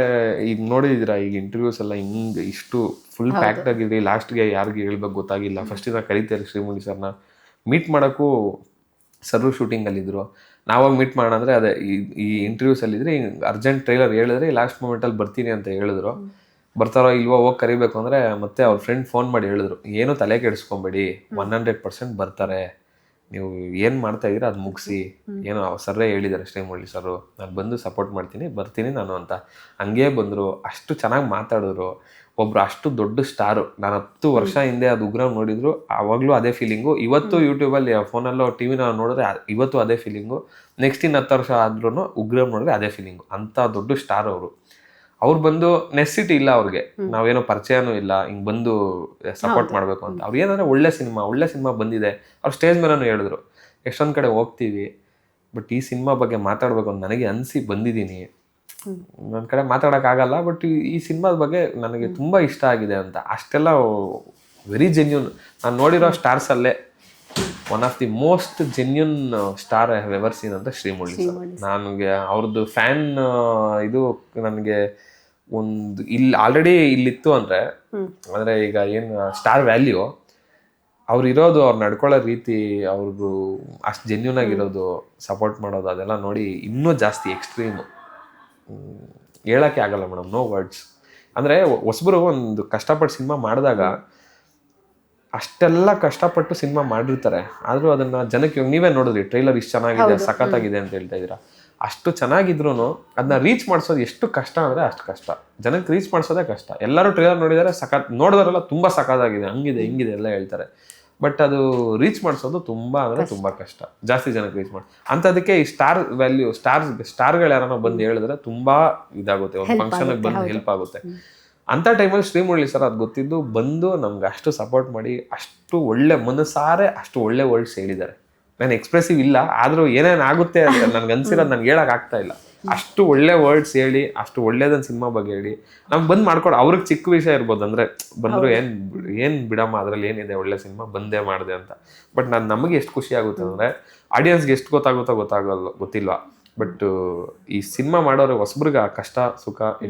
ಈಗ ನೋಡಿದ್ದೀರಾ, ಈಗ ಇಂಟರ್ವ್ಯೂಸ್ ಎಲ್ಲ ಹಿಂಗೆ ಇಷ್ಟು ಫುಲ್ ಪ್ಯಾಕ್ಡ್ ಆಗಿದ್ರಿ, ಲಾಸ್ಟ್ಗೆ ಯಾರಿಗೆ ಹೇಳ್ಬೇಕು ಗೊತ್ತಾಗಿಲ್ಲ. ಫಸ್ಟಿಂದ ಕರೀತಾರೆ ಶ್ರೀಮುರಳಿ ಸರ್ನ, ಮೀಟ್ ಮಾಡೋಕ್ಕೂ ಸರ್ರು ಶೂಟಿಂಗಲ್ಲಿದ್ದರು. ನಾವಾಗ ಮೀಟ್ ಮಾಡೋಣ ಅಂದರೆ ಅದೇ ಈ ಇಂಟರ್ವ್ಯೂಸಲ್ಲಿದ್ದರೆ ಅರ್ಜೆಂಟ್ ಟ್ರೈಲರ್ ಹೇಳಿದ್ರೆ ಲಾಸ್ಟ್ ಮೂಮೆಂಟಲ್ಲಿ ಬರ್ತೀನಿ ಅಂತ ಹೇಳಿದ್ರು. ಬರ್ತಾರೋ ಇಲ್ವೋ ಹೋಗಿ ಕರಿಬೇಕು ಅಂದರೆ ಮತ್ತೆ ಅವ್ರ ಫ್ರೆಂಡ್ ಫೋನ್ ಮಾಡಿ ಹೇಳಿದ್ರು, ಏನು ತಲೆ ಕೆಡಿಸ್ಕೊಬೇಡಿ, 100% ಬರ್ತಾರೆ, ನೀವು ಏನು ಮಾಡ್ತಾ ಇದ್ದೀರಾ ಅದು ಮುಗಿಸಿ, ಏನೋ ಸರ್ರೇ ಹೇಳಿದ್ದಾರೆ ಶ್ರೀಮುರಳಿ ಸರು, ನಾನು ಬಂದು ಸಪೋರ್ಟ್ ಮಾಡ್ತೀನಿ, ಬರ್ತೀನಿ ನಾನು ಅಂತ. ಹಂಗೇ ಬಂದರು, ಅಷ್ಟು ಚೆನ್ನಾಗಿ ಮಾತಾಡಿದ್ರು. ಒಬ್ರು ಅಷ್ಟು ದೊಡ್ಡ ಸ್ಟಾರು, ನಾನು 10 ವರ್ಷ ಹಿಂದೆ ಅದು ಉಗ್ರಂ ನೋಡಿದ್ರು, ಆವಾಗಲೂ ಅದೇ ಫೀಲಿಂಗು. ಇವತ್ತು ಯೂಟ್ಯೂಬಲ್ಲಿ ಫೋನಲ್ಲೋ ಟಿ ವಿನ ನೋಡಿದ್ರೆ ಇವತ್ತು ಅದೇ ಫೀಲಿಂಗು. ನೆಕ್ಸ್ಟ್ ಇನ್ನು 10 ವರ್ಷ ಆದ್ರೂ ಉಗ್ರಂ ನೋಡಿದ್ರೆ ಅದೇ ಫೀಲಿಂಗು. ಅಂಥ ದೊಡ್ಡ ಸ್ಟಾರ್ ಅವರು. ಅವ್ರು ಬಂದು ನೆಸಿಟಿ ಇಲ್ಲ ಅವ್ರಿಗೆ, ನಾವೇನೋ ಪರಿಚಯನೂ ಇಲ್ಲ, ಹಿಂಗೆ ಬಂದು ಸಪೋರ್ಟ್ ಮಾಡಬೇಕು ಅಂತ. ಅವ್ರು ಏನಂದರೆ ಒಳ್ಳೆ ಸಿನಿಮಾ ಬಂದಿದೆ. ಅವ್ರು ಸ್ಟೇಜ್ ಮೇಲೂ ಹೇಳಿದ್ರು, ಎಷ್ಟೊಂದು ಕಡೆ ಹೋಗ್ತೀವಿ, ಬಟ್ ಈ ಸಿನಿಮಾ ಬಗ್ಗೆ ಮಾತಾಡಬೇಕು ಅಂತ ನನಗೆ ಅನಿಸಿ ಬಂದಿದ್ದೀನಿ. ನನ್ನ ಕಡೆ ಮಾತಾಡೋಕ್ಕಾಗಲ್ಲ, ಬಟ್ ಈ ಸಿನಿಮಾದ ಬಗ್ಗೆ ನನಗೆ ತುಂಬ ಇಷ್ಟ ಆಗಿದೆ ಅಂತ. ಅಷ್ಟೆಲ್ಲ ವೆರಿ ಜೆನ್ಯೂನ್. ನಾನು ನೋಡಿರೋ ಸ್ಟಾರ್ಸಲ್ಲೇ one of the most genuine star I have ever seen ಅಂತ ಶ್ರೀಮುರಳಿ ಸರ್. ನನಗೆ ಅವ್ರದ್ದು ಫ್ಯಾನ್ ಇದು ನನಗೆ ಒಂದು ಇಲ್ಲಿ ಆಲ್ರೆಡಿ ಇಲ್ಲಿತ್ತು ಅಂದರೆ ಈಗ ಏನು ಸ್ಟಾರ್ ವ್ಯಾಲ್ಯೂ ಅವ್ರು ಇರೋದು, ಅವ್ರು ನಡ್ಕೊಳ್ಳೋ ರೀತಿ, ಅವ್ರದ್ದು ಅಷ್ಟು ಜೆನ್ಯೂನ್ ಆಗಿರೋದು, ಸಪೋರ್ಟ್ ಮಾಡೋದು, ಅದೆಲ್ಲ ನೋಡಿ ಇನ್ನೂ ಜಾಸ್ತಿ ಎಕ್ಸ್ಟ್ರೀಮು. ಹೇಳೋಕ್ಕೆ ಆಗಲ್ಲ ಮೇಡಮ್, ನೋ ವರ್ಡ್ಸ್. ಅಂದರೆ ಹೊಸಬರು ಒಂದು ಕಷ್ಟಪಟ್ಟು ಸಿನಿಮಾ ಮಾಡಿದಾಗ ಅಷ್ಟೆಲ್ಲ ಕಷ್ಟಪಟ್ಟು ಸಿನಿಮಾ ಮಾಡಿರ್ತಾರೆ, ಆದರೂ ಅದನ್ನು ಜನಕ್ಕೆ ನೀವೇ ನೋಡಿದ್ರಿ, ಟ್ರೈಲರ್ ಇಷ್ಟು ಚೆನ್ನಾಗಿದೆ, ಸಖತ್ತಾಗಿದೆ ಅಂತ ಹೇಳ್ತಾ ಇದ್ದೀರಾ. ಅಷ್ಟು ಚೆನ್ನಾಗಿದ್ರು ಅದನ್ನ ರೀಚ್ ಮಾಡಿಸೋದು ಎಷ್ಟು ಕಷ್ಟ ಅಂದರೆ ಅಷ್ಟು ಕಷ್ಟ. ಜನಕ್ಕೆ ರೀಚ್ ಮಾಡಿಸೋದೇ ಕಷ್ಟ. ಎಲ್ಲರೂ ಟ್ರೈಲರ್ ನೋಡಿದರೆ ನೋಡಿದಾರೆಲ್ಲ ತುಂಬ ಸಖತ್ತಾಗಿದೆ, ಹಂಗಿದೆ ಹಿಂಗಿದೆ ಎಲ್ಲ ಹೇಳ್ತಾರೆ, ಬಟ್ ಅದು ರೀಚ್ ಮಾಡಿಸೋದು ತುಂಬ ಅಂದರೆ ತುಂಬ ಕಷ್ಟ. ಜಾಸ್ತಿ ಜನಕ್ಕೆ ರೀಚ್ ಮಾಡಿ ಅಂಥದಕ್ಕೆ ಈ ಸ್ಟಾರ್ ವ್ಯಾಲ್ಯೂ, ಸ್ಟಾರ್ಗಳು ಯಾರನ್ನ ಬಂದು ಹೇಳಿದ್ರೆ ತುಂಬ ಇದಾಗುತ್ತೆ, ಒಂದು ಫಂಕ್ಷನ್ಗೆ ಬಂದು ಹೆಲ್ಪ್ ಆಗುತ್ತೆ. ಅಂಥ ಟೈಮಲ್ಲಿ ಶ್ರೀಮುರಳಿ ಸರ್ ಅದು ಗೊತ್ತಿದ್ದು ಬಂದು ನಮ್ಗೆ ಅಷ್ಟು ಸಪೋರ್ಟ್ ಮಾಡಿ, ಅಷ್ಟು ಒಳ್ಳೆ ಮನಸಾರೆ ಅಷ್ಟು ಒಳ್ಳೆ ವರ್ಡ್ಸ್ ಹೇಳಿದ್ದಾರೆ. ನಾನು ಎಕ್ಸ್ಪ್ರೆಸಿವ್ ಇಲ್ಲ, ಆದರೂ ಏನೇನು ಆಗುತ್ತೆ ನನಗೆ ಅನ್ಸಿರೋದು ನನಗೆ ಹೇಳೋಕೆ ಆಗ್ತಾ ಇಲ್ಲ. ಅಷ್ಟು ಒಳ್ಳೆ ವರ್ಡ್ಸ್ ಹೇಳಿ, ಅಷ್ಟು ಒಳ್ಳೇದನ್ನ ಸಿನಿಮಾ ಬಗ್ಗೆ ಹೇಳಿ ನಮ್ಗೆ ಬಂದು ಮಾಡ್ಕೊಡು. ಅವ್ರಿಗೆ ಚಿಕ್ಕ ವಿಷಯ ಇರ್ಬೋದು, ಅಂದರೆ ಬಂದರು ಏನು ಬಿಡಮ್ಮ, ಅದರಲ್ಲಿ ಏನಿದೆ, ಒಳ್ಳೆ ಸಿನಿಮಾ ಬಂದೇ ಮಾಡಿದೆ ಅಂತ. ಬಟ್ ನಮಗೆ ಎಷ್ಟು ಖುಷಿ ಆಗುತ್ತೆ ಅಂದರೆ ಆಡಿಯನ್ಸ್ಗೆ ಎಷ್ಟು ಗೊತ್ತಾಗುತ್ತೋ ಗೊತ್ತಿಲ್ವಾ, ಬಟ್ ಈ ಸಿನಿಮಾ ಮಾಡೋರು ಹೊಸಬ್ರಿಗೆ ಆ ಕಷ್ಟ ಸುಖ ಈ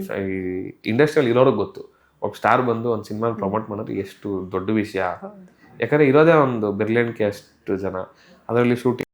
ಇಂಡಸ್ಟ್ರಿಯಲ್ಲಿ ಇರೋರಿಗೆ ಗೊತ್ತು. ಒಬ್ಬ ಸ್ಟಾರ್ ಬಂದು ಒಂದು ಸಿನಿಮಾ ಪ್ರಮೋಟ್ ಮಾಡೋದು ಎಷ್ಟು ದೊಡ್ಡ ವಿಷಯ. ಯಾಕಂದ್ರೆ ಇರೋದೇ ಒಂದು ಬೆರ್ಲೆಣ್ಕೆ ಅಷ್ಟು ಜನ, ಅದರಲ್ಲಿ ಶೂಟಿಂಗ್